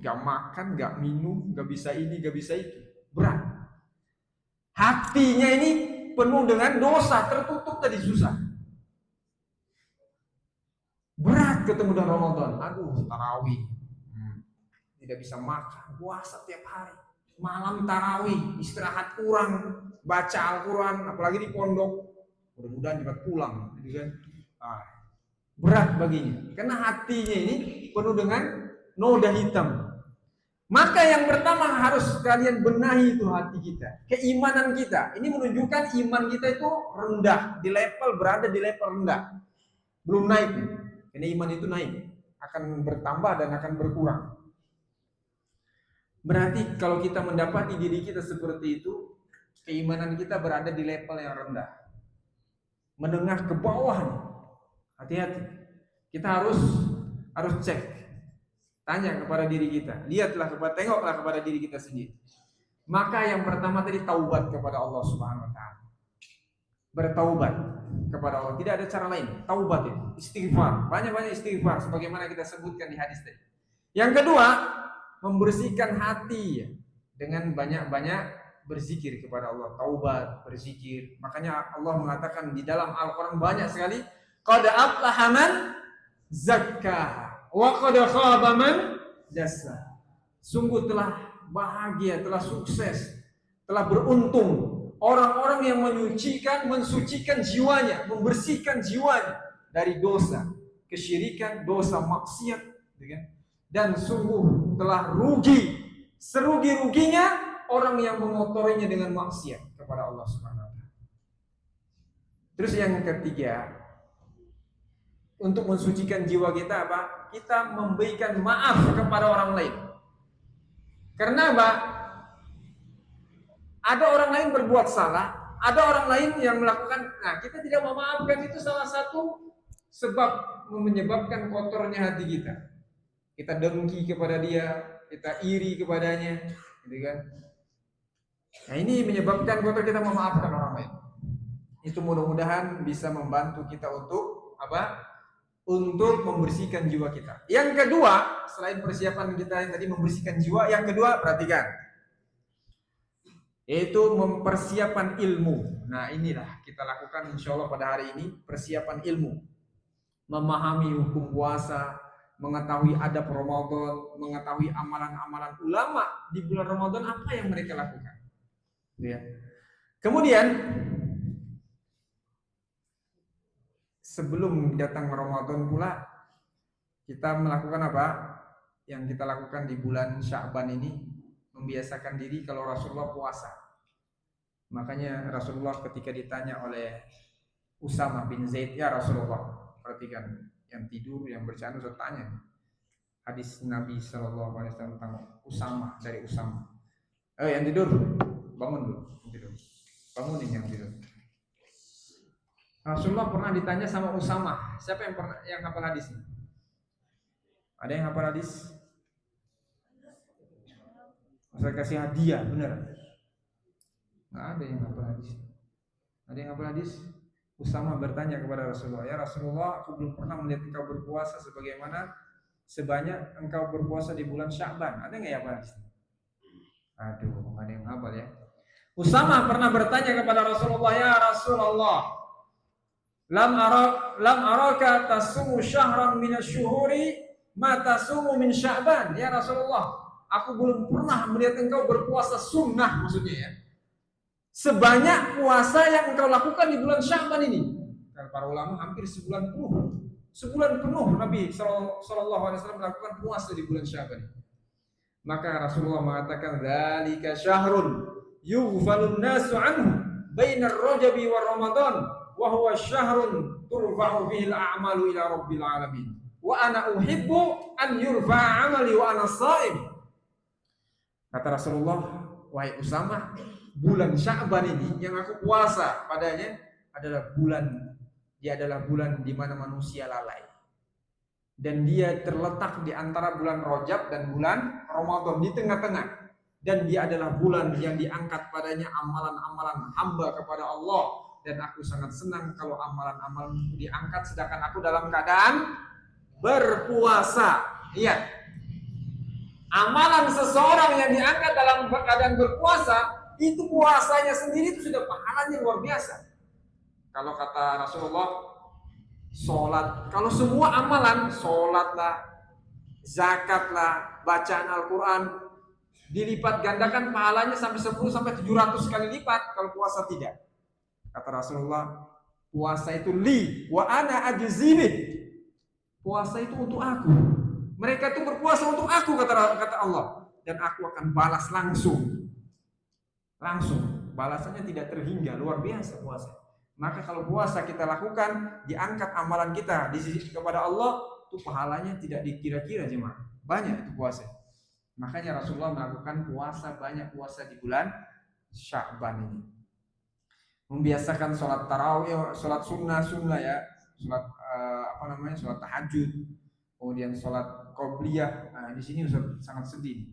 Gak makan, gak minum, gak bisa ini, gak bisa itu. Berat. Hatinya ini penuh dengan dosa, tertutup tadi, susah. Berat ketemu dengan Ramadan. Aduh, tarawih. Tidak bisa makan, puasa tiap hari. Malam tarawih, istirahat kurang, baca Al-Quran, apalagi di pondok. Mudah-mudahan cepat pulang, gitu kan? Berat baginya, karena hatinya ini penuh dengan noda hitam. Maka yang pertama harus kalian benahi itu hati kita, keimanan kita. Ini menunjukkan iman kita itu rendah, berada di level rendah, belum naik. Karena iman itu naik, akan bertambah dan akan berkurang. Berarti kalau kita mendapati diri kita seperti itu, keimanan kita berada di level yang rendah, menengah ke bawah nih. Hati-hati. Kita harus cek, tanya kepada diri kita, tengoklah kepada diri kita sendiri. Maka yang pertama tadi taubat kepada Allah Subhanahu wa taala. Bertaubat kepada Allah, tidak ada cara lain. Taubat itu istighfar, banyak-banyak istighfar sebagaimana kita sebutkan di hadis tadi. Yang kedua, membersihkan hati dengan banyak-banyak berzikir kepada Allah, taubat, berzikir. Makanya Allah mengatakan di dalam Al-Qur'an banyak sekali, qad aflaha man zakkaha wa qad khaba man dassaha. Sungguh telah bahagia, telah sukses, telah beruntung orang-orang yang mensucikan jiwanya, membersihkan jiwanya dari dosa, kesyirikan, dosa maksiat, dan sungguh telah rugi, serugi-ruginya orang yang mengotorinya dengan maksiat kepada Allah Subhanahu wa taala. Terus yang ketiga, untuk mensucikan jiwa kita apa? Kita memberikan maaf kepada orang lain. Karena apa? Ada orang lain berbuat salah, ada orang lain yang melakukan, kita tidak memaafkan, itu salah satu sebab menyebabkan kotornya hati kita. Kita dengki kepada dia, kita iri kepadanya, gitu kan? Nah, ini menyebabkan kotor, kita memaafkan orang lain. Itu mudah-mudahan bisa membantu kita untuk apa? Untuk membersihkan jiwa kita. Yang kedua, selain persiapan kita yang tadi membersihkan jiwa, yang kedua perhatikan, yaitu mempersiapkan ilmu. Nah, inilah kita lakukan insya Allah pada hari ini, persiapan ilmu, memahami hukum puasa, mengetahui adab Ramadan, mengetahui amalan-amalan ulama di bulan Ramadan, apa yang mereka lakukan. Ya. Kemudian sebelum datang Ramadan pula kita melakukan apa? Yang kita lakukan di bulan Sya'ban ini, membiasakan diri kalau Rasulullah puasa. Makanya Rasulullah ketika ditanya oleh Usamah bin Zaid, ya Rasulullah, perhatikan, yang tidur, yang bercanda, saya tanya hadis Nabi SAW tentang Usamah, dari Usamah. Yang tidur, bangun dulu, tidur. Bangunin yang tidur. Rasulullah pernah ditanya sama Usamah, siapa yang hafal hadis ini? Ada yang hafal hadis? Saya kasih hadiah, benar? Nggak ada yang hafal hadis. Ada yang hafal hadis? Usamah bertanya kepada Rasulullah, ya Rasulullah, aku belum pernah melihat engkau berpuasa sebanyak engkau berpuasa di bulan Sya'ban. Ada nggak yang hafal hadis? Aduh, nggak ada yang hafal ya. Usama pernah bertanya kepada Rasulullah, ya Rasulullah, lam araka tasumu syahran minasy-syuhuri ma tasumu min Sya'ban. Ya Rasulullah, aku belum pernah melihat engkau berpuasa sunnah, maksudnya ya, sebanyak puasa yang engkau lakukan di bulan Sya'ban ini. Kata para ulama hampir sebulan penuh. Sebulan penuh Nabi sallallahu alaihi wasallam melakukan puasa di bulan Sya'ban. Maka Rasulullah mengatakan, dzalika syahrun yughfalun nasu anhu bainar rajabi war ramadan wa huwa syahrun turfa'u fihi al-a'malu ila rabbil alamin wa ana uhibbu an yurfa'a 'amali wa ana sha'im. Kata Rasulullah, wahai Usama, bulan Sya'ban ini yang aku puasa padanya adalah bulan di mana manusia lalai. Dan dia terletak di antara bulan Rajab dan bulan Ramadan, di tengah-tengah. Dan dia adalah bulan yang diangkat padanya amalan-amalan hamba kepada Allah. Dan aku sangat senang kalau amalan-amalan diangkat sedangkan aku dalam keadaan berpuasa. Iya. Amalan seseorang yang diangkat dalam keadaan berpuasa, itu puasanya sendiri itu sudah pahalanya luar biasa. Kalau kata Rasulullah, sholat, kalau semua amalan, sholat lah, zakat lah, bacaan Al-Quran, dilipat gandakan pahalanya sampai 10 sampai 700 kali lipat. Kalau puasa tidak. Kata Rasulullah, puasa itu li wa ana ajzini. Puasa itu untuk aku. Mereka itu berpuasa untuk aku, kata Allah, dan aku akan balas langsung. Balasannya tidak terhingga, luar biasa puasa. Maka kalau puasa kita lakukan, diangkat amalan kita di sisi kepada Allah, itu pahalanya tidak dikira-kira jemaah. Banyak itu puasa. Makanya Rasulullah melakukan banyak puasa di bulan Sya'ban ini. Membiasakan sholat tarawih, sholat sunnah ya, sholat sholat tahajud, kemudian sholat qobliyah. Nah, di sini sangat sedih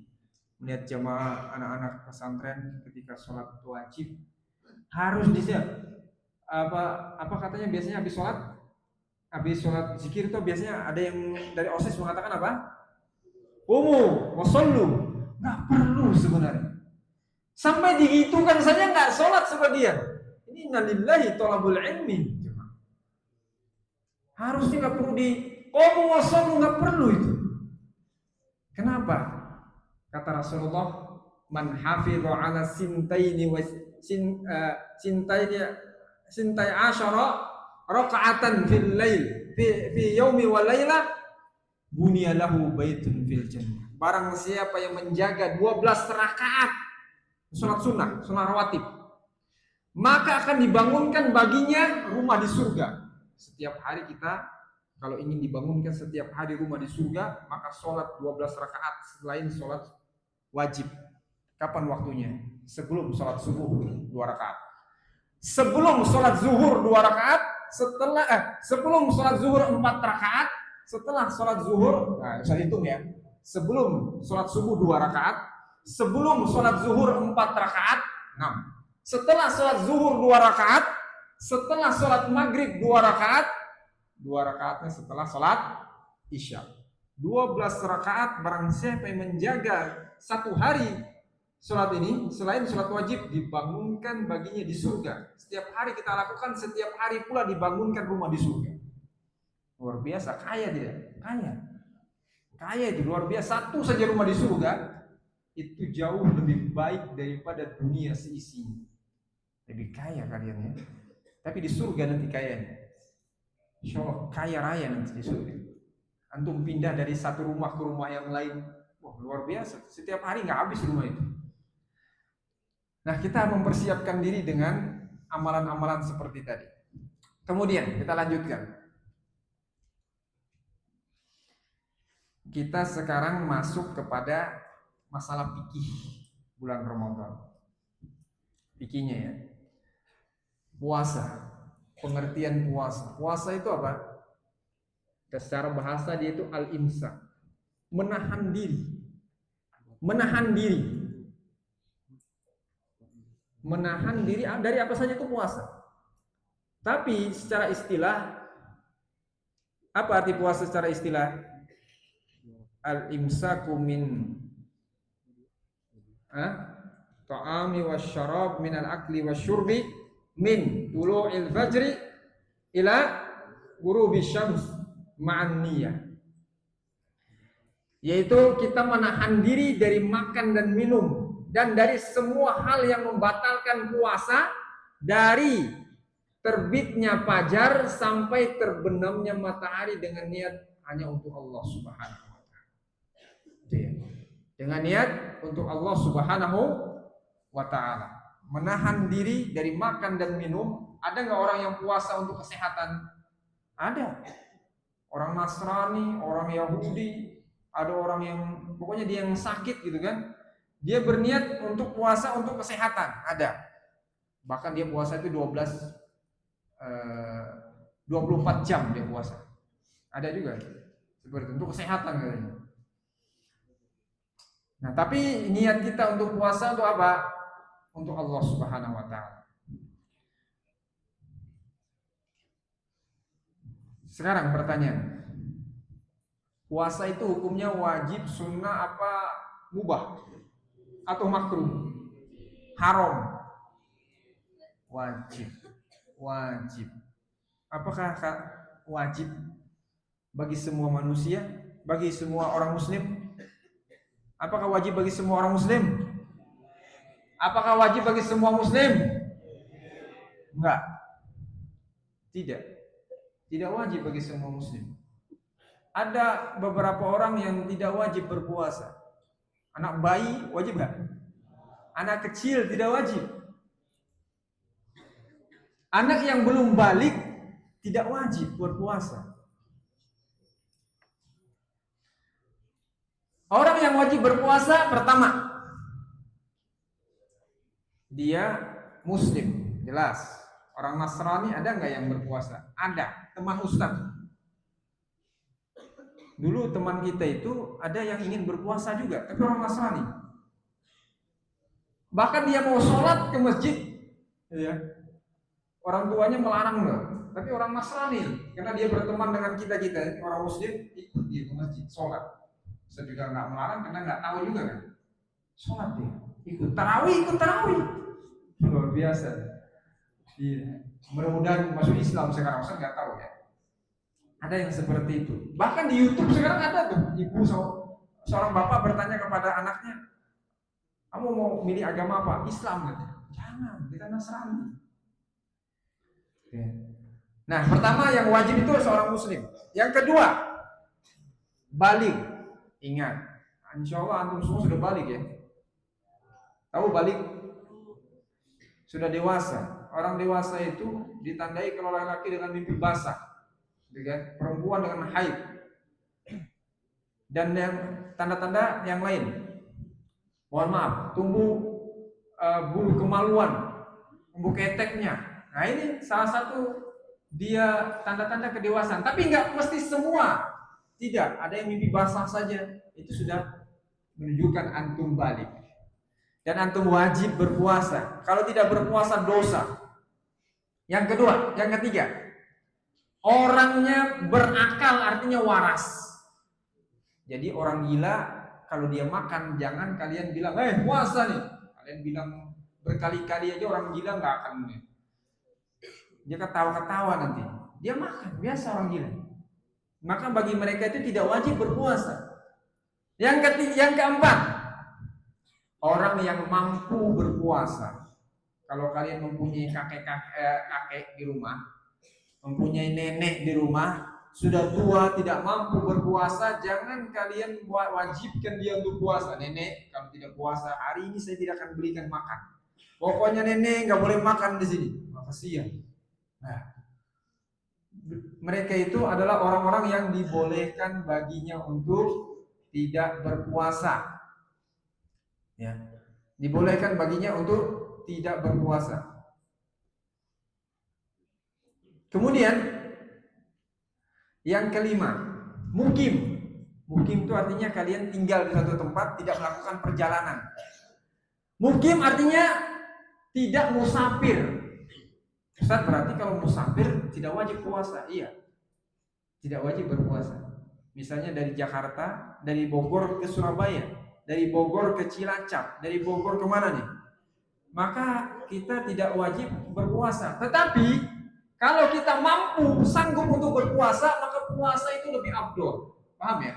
melihat jemaah anak-anak pesantren ketika sholat wajib harus apa katanya biasanya habis sholat zikir itu biasanya ada yang dari OSIS mengatakan apa? Qumu wasallu. Nggak perlu sebenarnya. Sampai dihitungkan saja nggak sholat sebagian. Ini innalillahi thalabul ilmi. Harusnya nggak perlu di qumu wasallu, nggak perlu itu. Kenapa? Kata Rasulullah, man hafidha ala sintaini wa sintai asyara raka'atan fil lail fi yaumi wa laila bunya lahu baitun fil jannah. Barang siapa yang menjaga 12 rakaat salat sunnah rawatib, maka akan dibangunkan baginya rumah di surga. Setiap hari kita kalau ingin dibangunkan setiap hari rumah di surga, maka salat 12 rakaat selain salat wajib. Kapan waktunya? Sebelum salat subuh 2 rakaat. Sebelum sholat zuhur 2 rakaat, sebelum sholat zuhur 4 rakaat, setelah sholat zuhur, nah bisa hitung ya, sebelum sholat subuh 2 rakaat, sebelum sholat zuhur 4 rakaat, 6. Setelah sholat zuhur 2 rakaat, setelah sholat maghrib 2 rakaat, 2 rakaatnya setelah sholat isya. 12 rakaat barang siapa yang menjaga satu hari sholat ini, selain sholat wajib, dibangunkan baginya di surga. Setiap hari kita lakukan, setiap hari pula dibangunkan rumah di surga. Luar biasa, kaya tidak? Kaya itu luar biasa. Satu saja rumah di surga, itu jauh lebih baik daripada dunia seisinya. Lebih kaya kalian ya. Tapi di surga nanti kayanya. Insya Allah kaya raya nanti di surga. Antum pindah dari satu rumah ke rumah yang lain. Wah luar biasa. Setiap hari nggak habis rumah itu. Nah, kita mempersiapkan diri dengan amalan-amalan seperti tadi. Kemudian kita lanjutkan. Kita sekarang masuk kepada masalah fikih bulan Ramadan. Fikihnya ya. Puasa. Pengertian puasa. Puasa itu apa? Secara bahasa dia itu al-imsak. Menahan diri. Menahan diri dari apa saja itu puasa. Tapi secara istilah, apa arti puasa secara istilah? Al-imsaku min ta'ami wasyarab minal akli wasyurbi min tulu'il fajri ila ghurubi syams ma'an niyah. Yaitu kita menahan diri dari makan dan minum dan dari semua hal yang membatalkan puasa dari terbitnya fajar sampai terbenamnya matahari dengan niat hanya untuk Allah Subhanahu wa taala. Dengan niat untuk Allah Subhanahu wa taala. Menahan diri dari makan dan minum. Ada nggak orang yang puasa untuk kesehatan? Ada. Orang Nasrani, orang Yahudi, ada orang yang pokoknya dia yang sakit gitu kan. Dia berniat untuk puasa untuk kesehatan, ada. Bahkan dia puasa itu 24 jam dia puasa. Ada juga seperti itu, untuk kesehatan katanya. Nah, tapi niat kita untuk puasa untuk apa? Untuk Allah Subhanahu wa taala. Sekarang pertanyaan. Puasa itu hukumnya wajib, sunnah, apa mubah? Atau makruh? Haram? Wajib. Wajib. Apakah wajib bagi semua manusia? Bagi semua orang muslim? Apakah wajib bagi semua orang muslim? Apakah wajib bagi semua muslim? Enggak. Tidak. Tidak wajib bagi semua muslim. Ada beberapa orang yang tidak wajib berpuasa. Anak bayi wajib enggak? Anak kecil tidak wajib. Anak yang belum balik tidak wajib berpuasa. Orang yang wajib berpuasa pertama, dia muslim, jelas. Orang Nasrani ada nggak yang berpuasa? Ada, teman Ustaz. Dulu teman kita itu ada yang ingin berpuasa juga, tapi orang Nasrani. Bahkan dia mau sholat ke masjid, ya. Orang tuanya melarang loh. Tapi orang Nasrani, karena dia berteman dengan kita orang Muslim, ikut dia ke masjid sholat. Saya juga nggak melarang karena nggak tahu juga kan. Sholat dia, ikut tarawih. Luar biasa. Iya. Mudah-mudahan masuk Islam sekarang, saya nggak tahu ya. Ada yang seperti itu. Bahkan di YouTube sekarang ada tuh ibu seorang bapak bertanya kepada anaknya, kamu mau milih agama apa? Islam kan? Jangan, kita Nasrani. Nah, pertama yang wajib itu seorang muslim. Yang kedua, balik. Ingat, insya Allah antum semua sudah balik ya. Tahu balik? Sudah dewasa. Orang dewasa itu ditandai kalau laki-laki dengan mimpi basah, perempuan dengan haid, dan yang tanda-tanda yang lain. Mohon maaf, tumbuh bulu kemaluan, tumbuh keteknya. Nah ini salah satu dia tanda-tanda kedewasaan. Tapi nggak mesti semua. Tidak, ada yang mimpi basah saja. Itu sudah menunjukkan antum balik. Dan antum wajib berpuasa. Kalau tidak berpuasa dosa. Yang kedua, yang ketiga, orangnya berakal artinya waras. Jadi orang gila kalau dia makan jangan kalian bilang, puasa nih. Kalian bilang berkali-kali aja orang gila nggak akan. Dia ketawa-ketawa nanti. Dia makan biasa orang gila. Maka bagi mereka itu tidak wajib berpuasa. Yang keempat, orang yang mampu berpuasa. Kalau kalian mempunyai kakek di rumah, mempunyai nenek di rumah, sudah tua tidak mampu berpuasa, jangan kalian wajibkan dia untuk puasa. Nenek, kalau tidak puasa hari ini saya tidak akan belikan makan. Pokoknya nenek nggak boleh makan di sini. Kasihan. Nah, mereka itu adalah orang-orang yang dibolehkan baginya untuk tidak berpuasa. Ya, dibolehkan baginya untuk tidak berpuasa. Kemudian yang kelima, mukim. Mukim itu artinya kalian tinggal di satu tempat, tidak melakukan perjalanan. Mukim artinya tidak musafir. Ustaz, berarti kalau musafir tidak wajib puasa? Iya, tidak wajib berpuasa. Misalnya dari Jakarta, dari Bogor ke Surabaya, dari Bogor ke Cilacap, dari Bogor kemana nih? maka kita tidak wajib berpuasa. Tetapi kalau kita mampu, sanggup untuk berpuasa, maka puasa itu lebih afdol. Paham ya?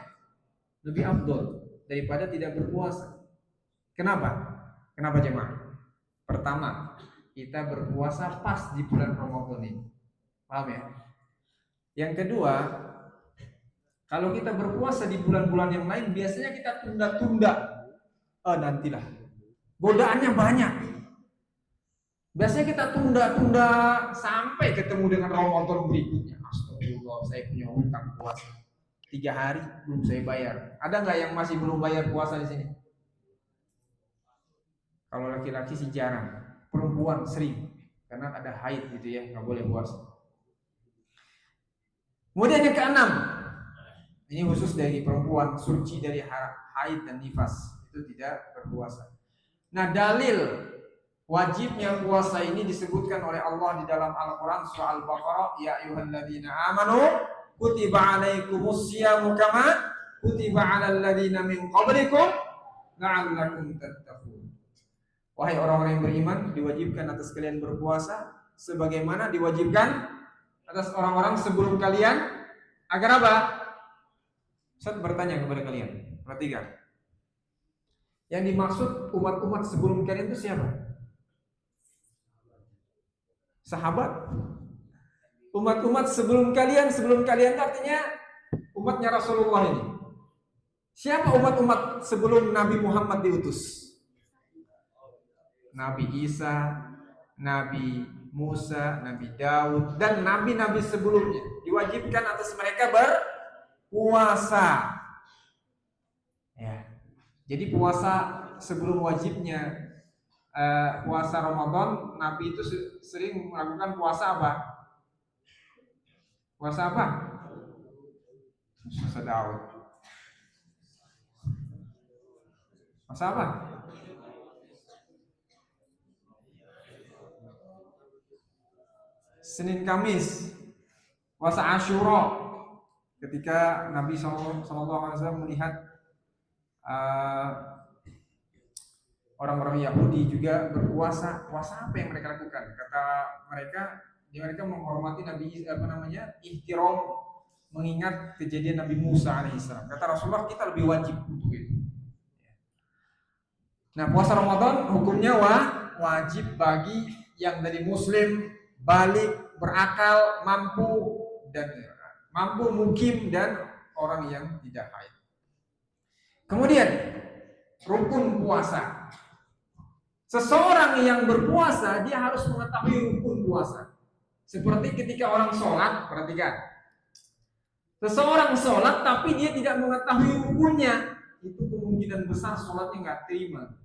Lebih afdol daripada tidak berpuasa. Kenapa? Kenapa jemaah? Pertama, kita berpuasa pas di bulan Ramadan ini. Paham ya? Yang kedua, kalau kita berpuasa di bulan-bulan yang lain, biasanya kita tunda-tunda. Nantilah. Godaannya banyak. Biasanya kita tunda-tunda sampai ketemu dengan Ramadan berikutnya. Astagfirullah, saya punya hutang puasa 3 hari belum saya bayar. Ada nggak yang masih belum bayar puasa di sini? Kalau laki-laki sih jarang, perempuan sering karena ada haid gitu ya, nggak boleh puasa. Kemudian yang keenam, ini khusus dari perempuan suci dari haid dan nifas, itu tidak berpuasa. Nah, dalil wajibnya puasa ini disebutkan oleh Allah di dalam Al-Quran surah Al-Baqarah, ya ayyuhalladzina amanu kutiba alaikumus syiyamu kama kutiba alal ladzina min qablikum la'allakum tattaqun. Wahai orang-orang yang beriman, diwajibkan atas kalian berpuasa sebagaimana diwajibkan atas orang-orang sebelum kalian, agar apa? Saya bertanya kepada kalian, perhatikan. Yang dimaksud umat-umat sebelum kalian itu siapa? Sahabat. Umat-umat sebelum kalian artinya umatnya Rasulullah ini. Siapa umat-umat sebelum Nabi Muhammad diutus? Nabi Isa, Nabi Musa, Nabi Daud, dan nabi-nabi sebelumnya. Diwajibkan atas mereka berpuasa. Ya. Jadi puasa sebelum wajibnya puasa Ramadan, Nabi itu sering melakukan puasa apa? Puasa apa? Puasa Daud. Puasa apa? Senin Kamis. Puasa Asyura. Ketika Nabi SAW melihat orang-orang Yahudi juga berpuasa. Puasa apa yang mereka lakukan? Kata mereka menghormati Nabi, ihtiram, mengingat kejadian Nabi Musa alaihissalam. Kata Rasulullah, kita lebih wajib untuk itu. Nah, puasa Ramadan hukumnya wajib bagi yang dari Muslim, balik, berakal, mampu mukim, dan orang yang tidak haid. Kemudian rukun puasa. Seseorang yang berpuasa dia harus mengetahui rukun puasa. Seperti ketika orang sholat, perhatikan. Seseorang sholat tapi dia tidak mengetahui rukunnya, itu kemungkinan besar sholatnya nggak terima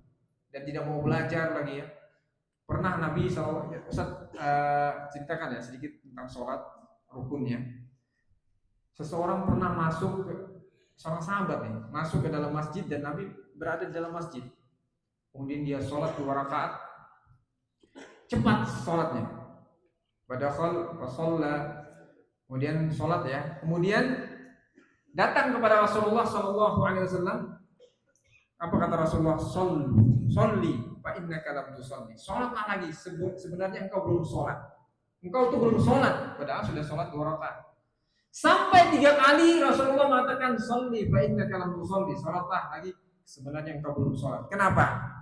dan tidak mau belajar lagi ya. Pernah Nabi SAW, Ustaz ceritakan ya sedikit tentang sholat rukunnya. Seseorang pernah seorang sahabat nih, masuk ke dalam masjid dan Nabi berada di dalam masjid. Kemudian dia sholat 2 rakaat, cepat sholatnya. Badakal, fasalla, kemudian sholat ya. Kemudian datang kepada Rasulullah SAW. Apa kata Rasulullah? Sholli, fa innaka lam tusalli. Sholatlah lagi. Sebenarnya engkau belum sholat. Engkau itu belum sholat, padahal sudah sholat 2 rakaat. Sampai 3 kali Rasulullah mengatakan sholli, fa innaka lam tusalli. Sholatlah lagi. Sebenarnya engkau belum sholat. Kenapa?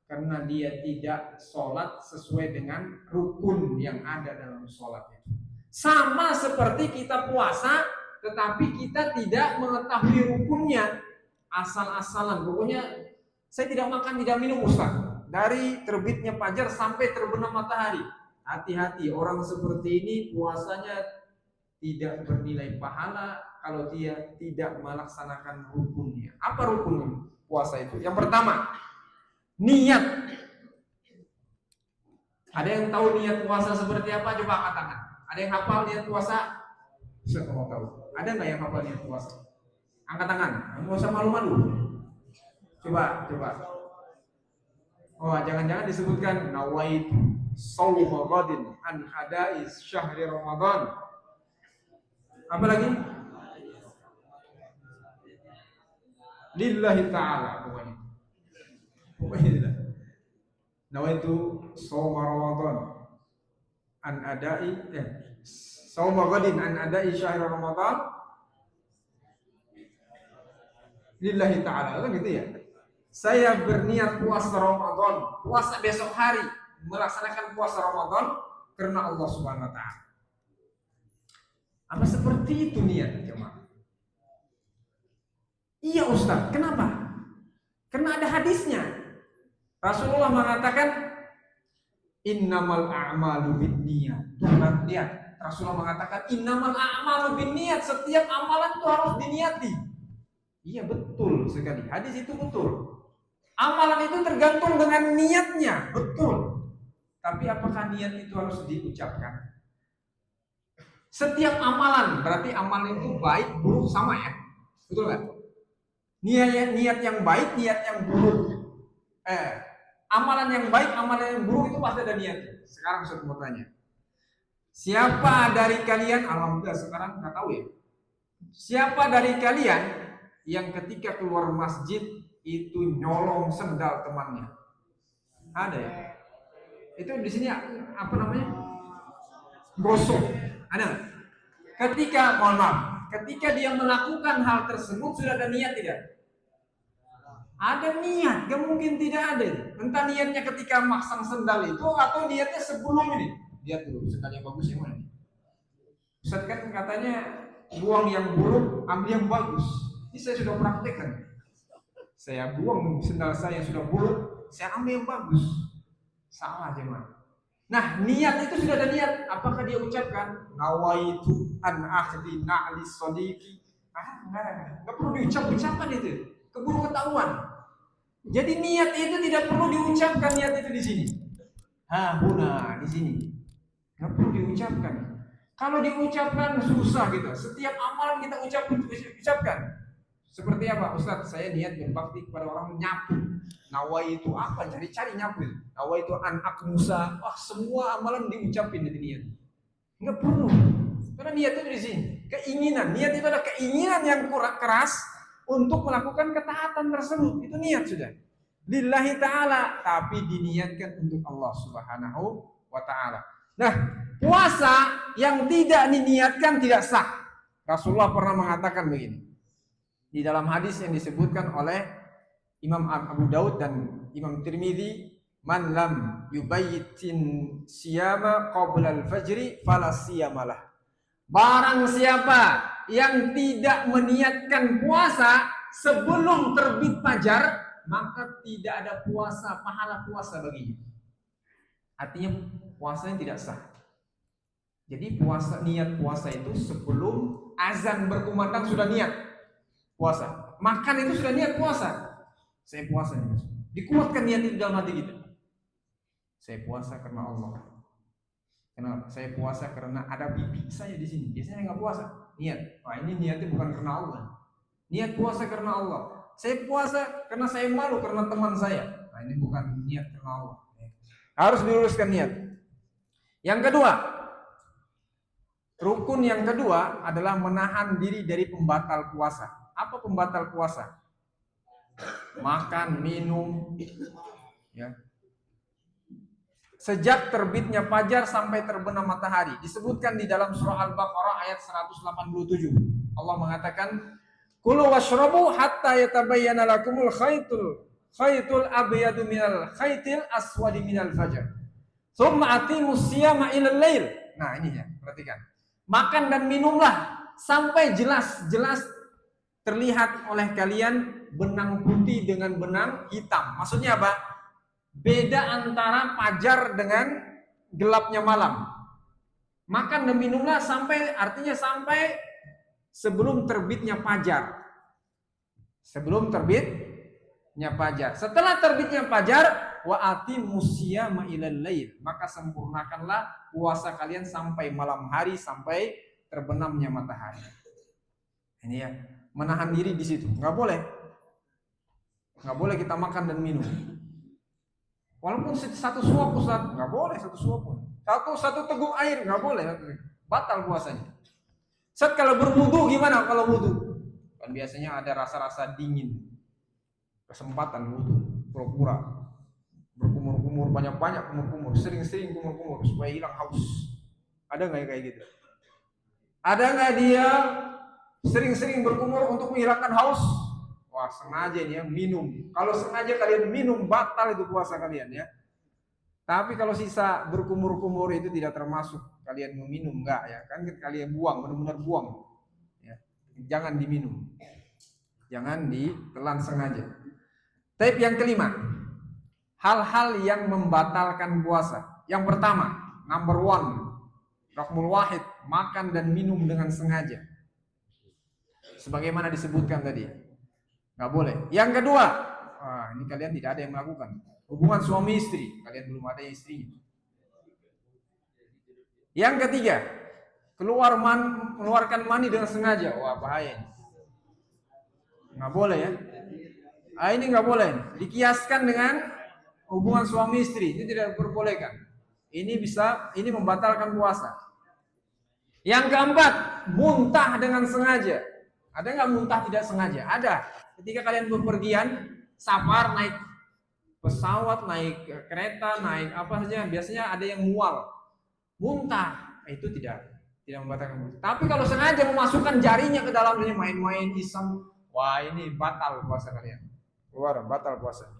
Karena dia tidak sholat sesuai dengan rukun yang ada dalam sholat itu. Sama seperti kita puasa, tetapi kita tidak mengetahui rukunnya, asal-asalan. Pokoknya saya tidak makan, tidak minum Ustaz, dari terbitnya fajar sampai terbenam matahari. Hati-hati, orang seperti ini puasanya tidak bernilai pahala kalau dia tidak melaksanakan rukunnya. Apa rukun puasa itu? Yang pertama, niat. Ada yang tahu niat puasa seperti apa? Coba angkat tangan. Ada yang hafal niat puasa? Saya mau tahu. Ada nggak yang hafal niat puasa? Angkat tangan. Nggak usah malu-malu. Coba. Oh, jangan-jangan disebutkan nawaitu shauma ghadin an hadais syahri Ramadan. Apa lagi? Lillahi ta'ala pokoknya. nawaitu shauma Ramadan an adai shauma ghadin an adai syahr Ramadan lillahi ta'ala, kan gitu ya. Saya berniat puasa Ramadan, puasa besok hari, melaksanakan puasa Ramadan karena Allah Subhanahu wa taala. Apa seperti itu niat, jemaah? Iya Ustaz, kenapa? Karena ada hadisnya. Rasulullah mengatakan innamal a'malu binniyat. Lihat, Rasulullah mengatakan innamal a'malu binniyat, setiap amalan itu harus diniati. Iya betul sekali. Hadis itu betul. Amalan itu tergantung dengan niatnya, betul. Tapi apakah niat itu harus diucapkan? Setiap amalan, berarti amalan itu baik, buruk sama ya? Betul nggak? Niat yang baik, niat yang buruk. Amalan yang baik, amalan yang buruk itu pasti ada niat. Sekarang saya mau tanya. Siapa dari kalian, alhamdulillah sekarang nggak tahu ya. Siapa dari kalian yang ketika keluar masjid itu nyolong sendal temannya? Ada ya? Itu di sini apa namanya? Gosok. Ada. Ketika, mohon maaf, ketika dia melakukan hal tersebut sudah ada niat tidak? Ada niat, gak mungkin tidak ada. Entah niatnya ketika masang sendal itu atau niatnya sebelum ini. Lihat dulu, sendal yang bagus yang mana? Ustaz kan katanya buang yang buruk, ambil yang bagus. Ini saya sudah praktekkan. Saya buang sendal saya yang sudah buruk, saya ambil yang bagus. Salah jemaah. Nah, niat itu sudah ada niat. Apakah dia ucapkan nawaitu an akhdi na'li sadiqi? Enggak perlu diucapkan itu. Keburu ketahuan. Jadi niat itu tidak perlu diucapkan, niat itu di sini. Di sini. Enggak perlu diucapkan. Kalau diucapkan susah gitu. Setiap amalan kita ucapkan. Seperti apa? Ustaz, saya niat berbakti kepada orang, nyapu. Nawaitu apa? Cari nyapu. Nawaitu an akmusa. Wah, semua amalan diucapin di niat. Enggak perlu. Karena niat itu di sini. Keinginan. Niat itu adalah keinginan yang keras untuk melakukan ketaatan tersebut. Itu niat sudah. Lillahi ta'ala. Tapi diniatkan untuk Allah Subhanahu wa ta'ala. Nah, puasa yang tidak diniatkan tidak sah. Rasulullah pernah mengatakan begini. Di dalam hadis yang disebutkan oleh Imam Abu Daud dan Imam Tirmidzi, man lam yubayyitin siyama qabla al-fajri fala siyamalah. Barang siapa yang tidak meniatkan puasa sebelum terbit fajar, maka tidak ada puasa, pahala puasa baginya. Artinya puasanya tidak sah. Jadi niat puasa itu sebelum azan berkumandang sudah niat puasa. Makan itu sudah niat puasa. Saya puasa nih. Dikuatkan niat itu dalam hati kita. Saya puasa karena Allah. Karena saya puasa karena ada bibi saya di sini. Biasanya nggak puasa. Niat. Wah, ini niatnya bukan karena Allah. Niat puasa karena Allah. Saya puasa karena saya malu karena teman saya. Nah, ini bukan niat karena Allah. Harus diluruskan niat. Yang kedua, rukun yang kedua adalah menahan diri dari pembatal puasa. Apa pembatal puasa? Makan, minum, ya. Sejak terbitnya fajar sampai terbenam matahari. Disebutkan di dalam surah Al-Baqarah ayat 187. Allah mengatakan, "Kulu washrabu hatta yatabayyana lakumul khaytul abyadu minal khaytil aswadi minal fajr. Tsumma atimus siyama ilal lail." Nah, ini ya, perhatikan. Makan dan minumlah sampai jelas-jelas terlihat oleh kalian benang putih dengan benang hitam. Maksudnya apa? Beda antara fajar dengan gelapnya malam. Makan dan minumlah artinya sampai sebelum terbitnya fajar. Sebelum terbitnya fajar. Setelah terbitnya fajar, wa atimus siyama ilal lail. Maka sempurnakanlah puasa kalian sampai malam hari, sampai terbenamnya matahari. Ini ya. Menahan diri di situ, nggak boleh kita makan dan minum. Walaupun satu suap Ustaz, nggak boleh satu suap pun. Satu teguk air nggak boleh, batal puasanya. Ustaz, kalau berwudu gimana? Kalau wudu kan biasanya ada rasa-rasa dingin, kesempatan wudu, pura-pura berkumur-kumur, banyak-banyak kumur-kumur, sering-sering kumur-kumur supaya hilang haus. Ada nggak yang kayak gitu? Ada nggak dia sering-sering berkumur untuk menghilangkan haus? Wah, sengaja nih ya minum. Kalau sengaja kalian minum, batal itu puasa kalian ya. Tapi kalau sisa berkumur-kumur itu tidak termasuk kalian meminum, enggak ya. Kan kalian buang, benar-benar buang. Ya. Jangan diminum. Jangan ditelan sengaja. Tapi yang kelima, hal-hal yang membatalkan puasa. Yang pertama, number one, Raqmul wahid, makan dan minum dengan sengaja. Sebagaimana disebutkan tadi. Nggak boleh. Yang kedua, ini kalian tidak ada yang melakukan. Hubungan suami istri, kalian belum ada istri. Yang ketiga, mengeluarkan mani dengan sengaja. Wah, bahaya ini. Nggak boleh ya. Ini nggak boleh. Dikiaskan dengan hubungan suami istri, ini tidak diperbolehkan. Ini membatalkan puasa. Yang keempat, muntah dengan sengaja. Ada nggak muntah tidak sengaja? Ada. Ketika kalian bepergian, safar, naik pesawat, naik kereta, naik apa saja, biasanya ada yang mual, muntah. Itu tidak membatalkan. Tapi kalau sengaja memasukkan jarinya ke dalamnya, main-main iseng, wah ini batal puasa kalian. Keluar, batal puasa.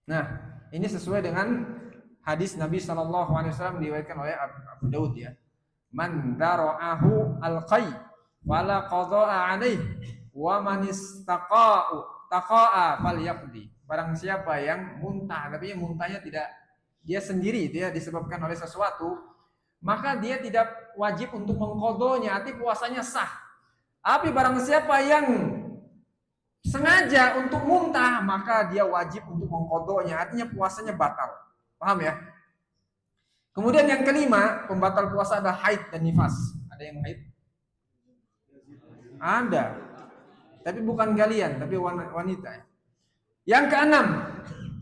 Nah, ini sesuai dengan hadis Nabi SAW diriwayatkan oleh Abu Daud ya. Man dara'ahu al-qay wala qada'a alaih wa man taqa'a falyaqdi. Barang siapa yang muntah, tapi muntahnya tidak dia sendiri, dia disebabkan oleh sesuatu, maka dia tidak wajib untuk mengqadanya, arti puasanya sah. Tapi barang siapa yang sengaja untuk muntah, maka dia wajib untuk mengqadanya, artinya puasanya batal. Paham ya? Kemudian yang kelima, pembatal puasa ada haid dan nifas. Ada yang haid? Ada. Tapi bukan kalian, tapi wanita. Yang keenam,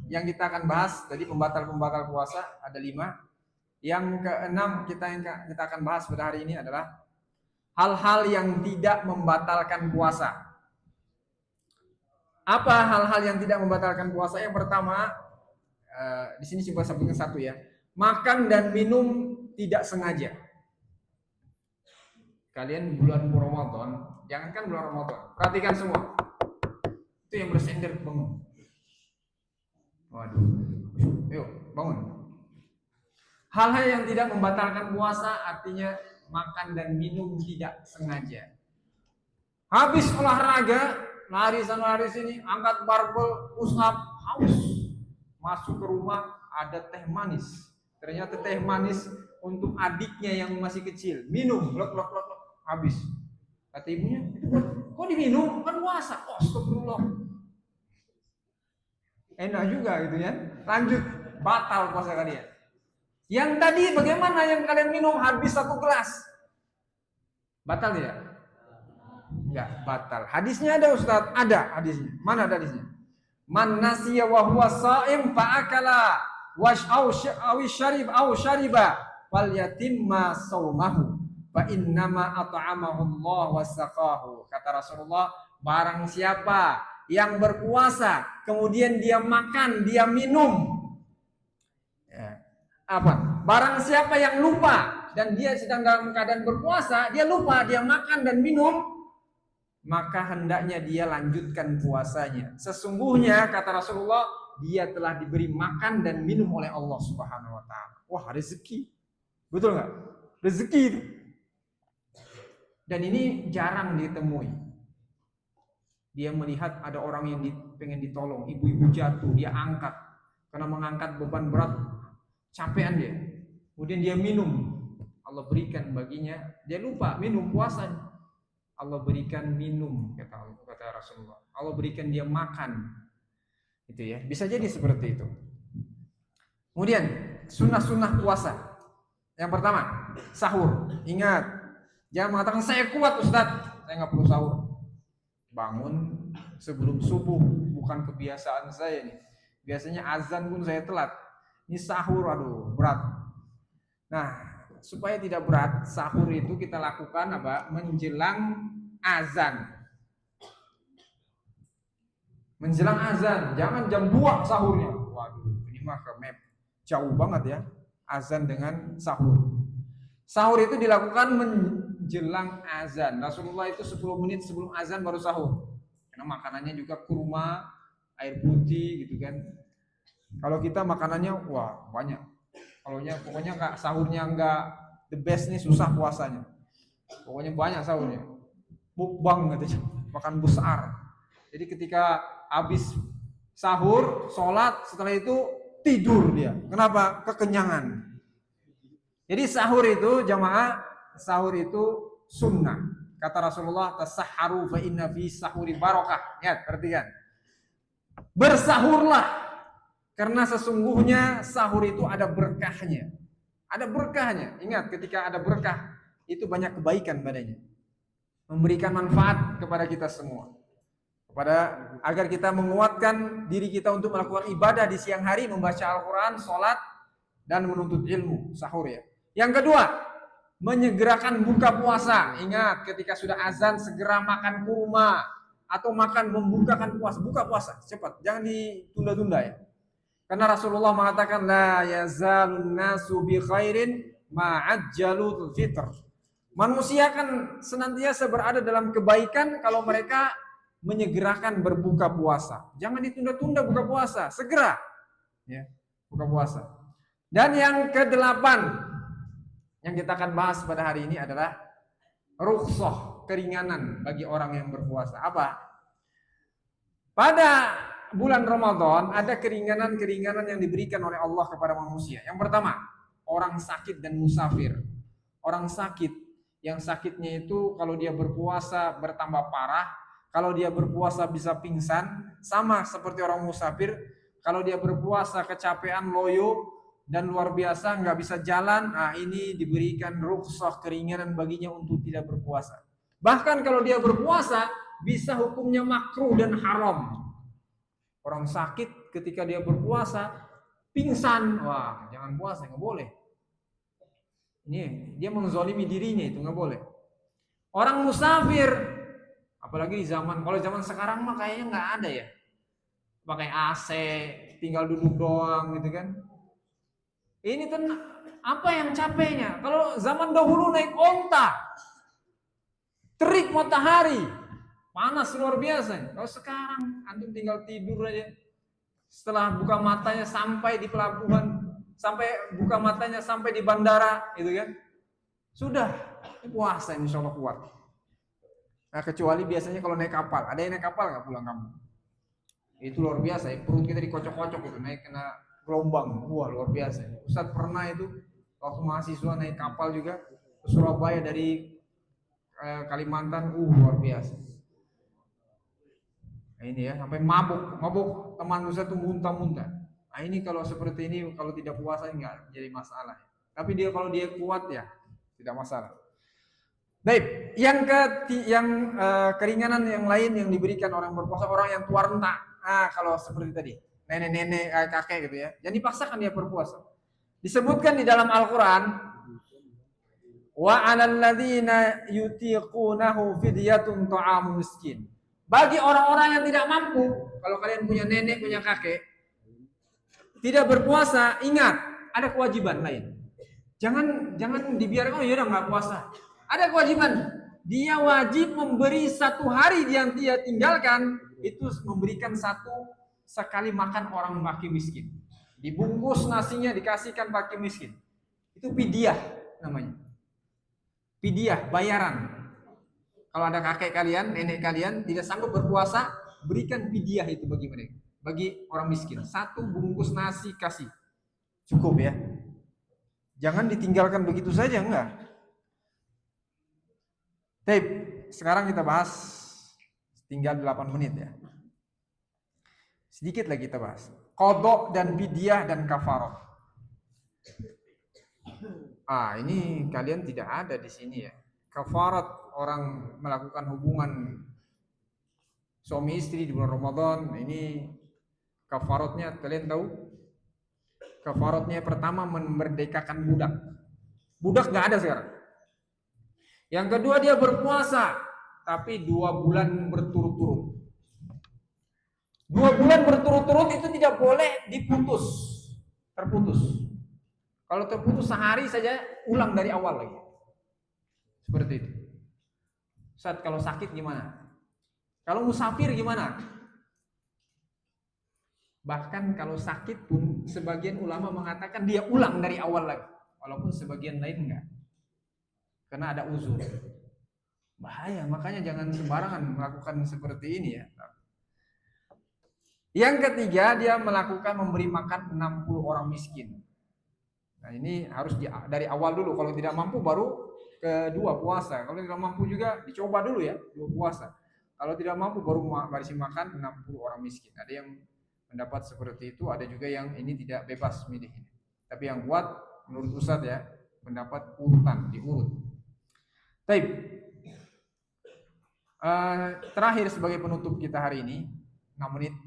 yang kita akan bahas tadi pembatal puasa ada 5. Yang keenam kita akan bahas pada hari ini adalah hal-hal yang tidak membatalkan puasa. Apa hal-hal yang tidak membatalkan puasa? Yang pertama, di sini coba sebutkan satu ya. Makan dan minum tidak sengaja. Kalian bulan Ramadan, jangankan bulan Ramadan, perhatikan semua. Itu yang bersender bangun. Waduh, yuk bangun. Hal-hal yang tidak membatalkan puasa artinya makan dan minum tidak sengaja. Habis olahraga, lari sana lari sini, angkat barbel, push up, haus. Masuk ke rumah ada teh manis. Ternyata teh manis untuk adiknya yang masih kecil. Minum, blok, habis. Kata ibunya, kok diminum? Kan puasa. Oh, astagfirullah. Enak juga gitu ya. Lanjut, batal puasa kalian. Yang tadi bagaimana yang kalian minum habis 1 gelas? Batal tidak? Enggak, batal. Hadisnya ada Ustaz? Ada hadisnya. Mana ada hadisnya? Man nasiya wa huwa sha'im fa akala syariba fal yatimma saumahu fa innama at'amahu Allah wa saqahu. Kata Rasulullah, barang siapa yang berpuasa kemudian dia makan, dia minum, ya. Barang siapa yang lupa dan dia sedang dalam keadaan berpuasa, dia lupa, dia makan dan minum, maka hendaknya dia lanjutkan puasanya. Sesungguhnya kata Rasulullah, dia telah diberi makan dan minum oleh Allah Subhanahu wa taala. Wah, rezeki. Betul nggak? Rezeki itu. Dan ini jarang ditemui. Dia melihat ada orang yang pengen ditolong, ibu-ibu jatuh, dia angkat. Karena mengangkat beban berat, capean dia. Kemudian dia minum. Allah berikan baginya, dia lupa minum puasanya. Allah berikan minum, kata Rasulullah. Allah berikan dia makan. Itu ya, bisa jadi seperti itu. Kemudian sunnah-sunnah puasa. Yang pertama, sahur. Ingat, jangan mengatakan saya kuat Ustaz, saya nggak perlu sahur. Bangun sebelum subuh, bukan kebiasaan saya nih. Biasanya azan pun saya telat. Ini sahur, aduh berat. Nah, supaya tidak berat, sahur itu kita lakukan apa? Menjelang azan. Menjelang azan, jangan jam 2 sahurnya. Waduh, ini mah map jauh banget ya. Azan dengan sahur. Sahur itu dilakukan menjelang azan. Rasulullah itu 10 menit sebelum azan baru sahur. Karena makanannya juga kurma, air putih gitu kan. Kalau kita makanannya wah banyak. Pokoknya nggak sahurnya nggak the best nih, susah puasanya. Pokoknya banyak sahurnya. Mukbang gitu, makan besar. Jadi ketika habis sahur, sholat, setelah itu tidur dia. Kenapa? Kekenyangan. Jadi sahur itu jamaah, sahur itu sunnah. Kata Rasulullah, tasahharu fa inna fi sahuri barakah. Ya, perhatikan. Bersahurlah karena sesungguhnya sahur itu ada berkahnya. Ada berkahnya. Ingat, ketika ada berkah, itu banyak kebaikan padanya. Memberikan manfaat kepada kita semua. Agar kita menguatkan diri kita untuk melakukan ibadah di siang hari, membaca Al-Quran, sholat, dan menuntut ilmu, sahur ya. Yang kedua, menyegerakan buka puasa. Ingat, ketika sudah azan segera makan kurma atau makan membukakan puasa, buka puasa cepat, jangan ditunda-tunda ya. Karena Rasulullah mengatakan la yazalun nasu bi khairin ma'ajjalul fitr. Manusia akan senantiasa berada dalam kebaikan kalau mereka menyegerakan berbuka puasa. Jangan ditunda-tunda buka puasa, segera ya, buka puasa. Dan yang kedelapan yang kita akan bahas pada hari ini adalah rukhsah, keringanan bagi orang yang berpuasa. Apa? Pada bulan Ramadan ada keringanan-keringanan yang diberikan oleh Allah kepada manusia. Yang pertama, orang sakit dan musafir. Orang sakit, yang sakitnya itu kalau dia berpuasa bertambah parah, kalau dia berpuasa bisa pingsan, sama seperti orang musafir. Kalau dia berpuasa kecapean, loyo, dan luar biasa nggak bisa jalan, nah ini diberikan rukhsah, keringanan baginya untuk tidak berpuasa. Bahkan kalau dia berpuasa bisa hukumnya makruh dan haram. Orang sakit ketika dia berpuasa pingsan, wah jangan puasa, nggak boleh. Ini dia menzalimi dirinya, itu nggak boleh. Orang musafir, apalagi di kalau zaman sekarang mah kayaknya nggak ada ya, pakai AC, tinggal duduk doang gitu kan. Ini kan apa yang capeknya? Kalau zaman dahulu naik onta, terik matahari, panas luar biasa. Kalau sekarang antum tinggal tidur aja. Setelah buka matanya sampai di pelabuhan, sampai buka matanya sampai di bandara, gitu kan? Sudah puasa, insya Allah kuat. Nah, kecuali biasanya kalau naik kapal, ada yang naik kapal nggak pulang kampung? Itu luar biasa, ya. Perut kita dikocok-kocok itu, naik kena gelombang, wah luar biasa. Ustadz pernah itu waktu mahasiswa naik kapal juga ke Surabaya dari Kalimantan, luar biasa. Nah, ini ya sampai mabuk teman Ustadz tuh muntah-muntah. Nah ini kalau seperti ini kalau tidak puasa enggak jadi masalah. Tapi kalau dia kuat ya tidak masalah. Baik, keringanan yang lain yang diberikan orang berpuasa, orang yang tua renta. Nah kalau seperti tadi, nenek-nenek, kakek gitu ya. Jangan dipaksakan dia berpuasa. Disebutkan di dalam Al-Quran, wa 'alal ladzina yutiqunahu fidyatun ta'amu miskin. Bagi orang-orang yang tidak mampu, kalau kalian punya nenek, punya kakek, tidak berpuasa, ingat ada kewajiban lain. Jangan dibiarkan ya udah nggak puasa. Ada kewajiban. Dia wajib memberi 1 hari yang dia tinggalkan itu memberikan 1 sekali makan orang fakir miskin. Dibungkus nasinya dikasihkan fakir miskin. Itu fidyah namanya. Fidyah, bayaran. Kalau ada kakek kalian, nenek kalian tidak sanggup berpuasa, berikan fidyah itu bagi mereka, bagi orang miskin. 1 bungkus nasi kasih, cukup ya. Jangan ditinggalkan begitu saja, enggak. Baik, sekarang kita bahas, tinggal 8 menit ya. Sedikit lagi kita bahas qadha dan fidyah dan kafarah. Ini kalian tidak ada di sini ya. Kafarat orang melakukan hubungan suami istri di bulan Ramadan, ini kafaratnya kalian tahu? Kafaratnya pertama memerdekakan budak. Budak nggak ada sekarang. Yang kedua dia berpuasa, tapi 2 bulan berturut-turut. 2 bulan berturut-turut itu tidak boleh diputus, terputus. Kalau terputus sehari saja, ulang dari awal lagi. Seperti itu. Saat kalau sakit gimana? Kalau musafir gimana? Bahkan kalau sakit pun sebagian ulama mengatakan dia ulang dari awal lagi, walaupun sebagian lain enggak, karena ada uzur. Bahaya, makanya jangan sembarangan melakukan seperti ini ya. Yang ketiga, dia melakukan memberi makan 60 orang miskin. Nah ini harus dari awal dulu. Kalau tidak mampu baru kedua puasa. Kalau tidak mampu juga dicoba dulu ya, 2 puasa. Kalau tidak mampu baru kasih makan 60 orang miskin. Ada yang pendapat seperti itu, ada juga yang ini tidak bebas milih. Tapi yang kuat menurut Ustaz ya, pendapat urutan, diurut. Baik. Terakhir sebagai penutup kita hari ini, 6 menit.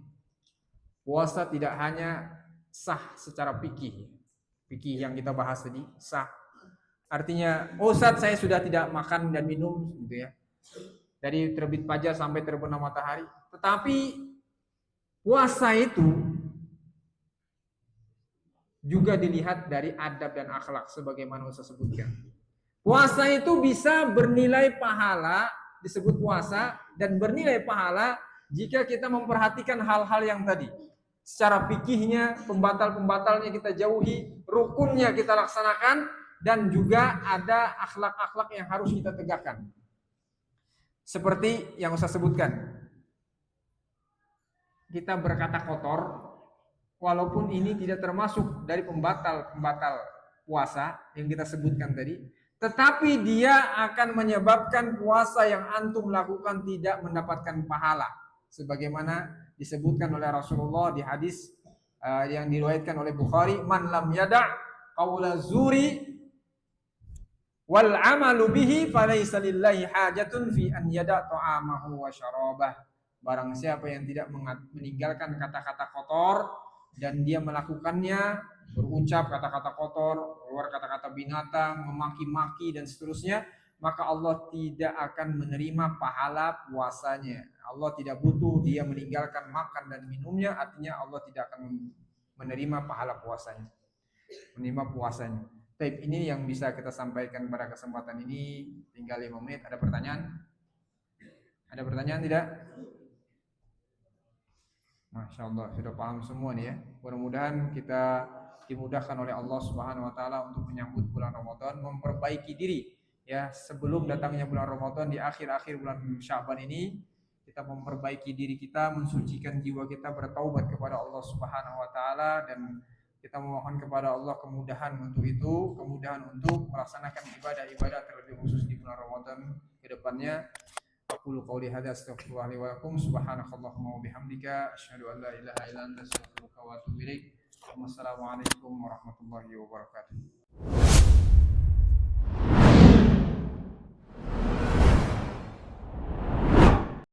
Puasa tidak hanya sah secara fikih yang kita bahas tadi, sah. Artinya, Ustaz saya sudah tidak makan dan minum gitu ya. Dari terbit fajar sampai terbenam matahari. Tetapi puasa itu juga dilihat dari adab dan akhlak sebagaimana Ustaz sebutkan. Puasa itu bisa bernilai pahala, disebut puasa, dan bernilai pahala jika kita memperhatikan hal-hal yang tadi. Secara fikihnya, pembatal-pembatalnya kita jauhi, rukunnya kita laksanakan, dan juga ada akhlak-akhlak yang harus kita tegakkan. Seperti yang Ustaz sebutkan. Kita berkata kotor, walaupun ini tidak termasuk dari pembatal-pembatal puasa yang kita sebutkan tadi, tetapi dia akan menyebabkan puasa yang antum lakukan tidak mendapatkan pahala. Sebagaimana disebutkan oleh Rasulullah di hadis yang diriwayatkan oleh Bukhari, man lam yada' qaula zuri wal amalu bihi falaysa lillahi hajatun fi an yada' ta'amahu wa syarabah. Barang siapa yang tidak meninggalkan kata-kata kotor dan dia melakukannya, berucap kata-kata kotor, keluar kata-kata binatang, memaki-maki dan seterusnya, maka Allah tidak akan menerima pahala puasanya. Allah tidak butuh dia meninggalkan makan dan minumnya, artinya Allah tidak akan menerima pahala puasanya. Menerima puasanya. Baik, ini yang bisa kita sampaikan pada kesempatan ini. Tinggal 5 menit. Ada pertanyaan? Ada pertanyaan tidak? Masya Allah, sudah paham semua nih ya. Mudah-mudahan kita dimudahkan oleh Allah Subhanahu Wa Taala untuk menyambut bulan Ramadan, memperbaiki diri ya sebelum datangnya bulan Ramadan. Di akhir-akhir bulan Sya'ban ini kita memperbaiki diri kita, mensucikan jiwa kita, bertaubat kepada Allah Subhanahu Wa Taala, dan kita memohon kepada Allah kemudahan untuk itu, kemudahan untuk melaksanakan ibadah-ibadah terlebih khusus di bulan Ramadan ke depannya. Aqulu qawli hadza astaghfirullah li wa lakum subhanakallahumma wa bihamdika asyhadu an la ilaha illa anta astaghfiruka wa atubu ilaik. Wassalamualaikum warahmatullahi wabarakatuh.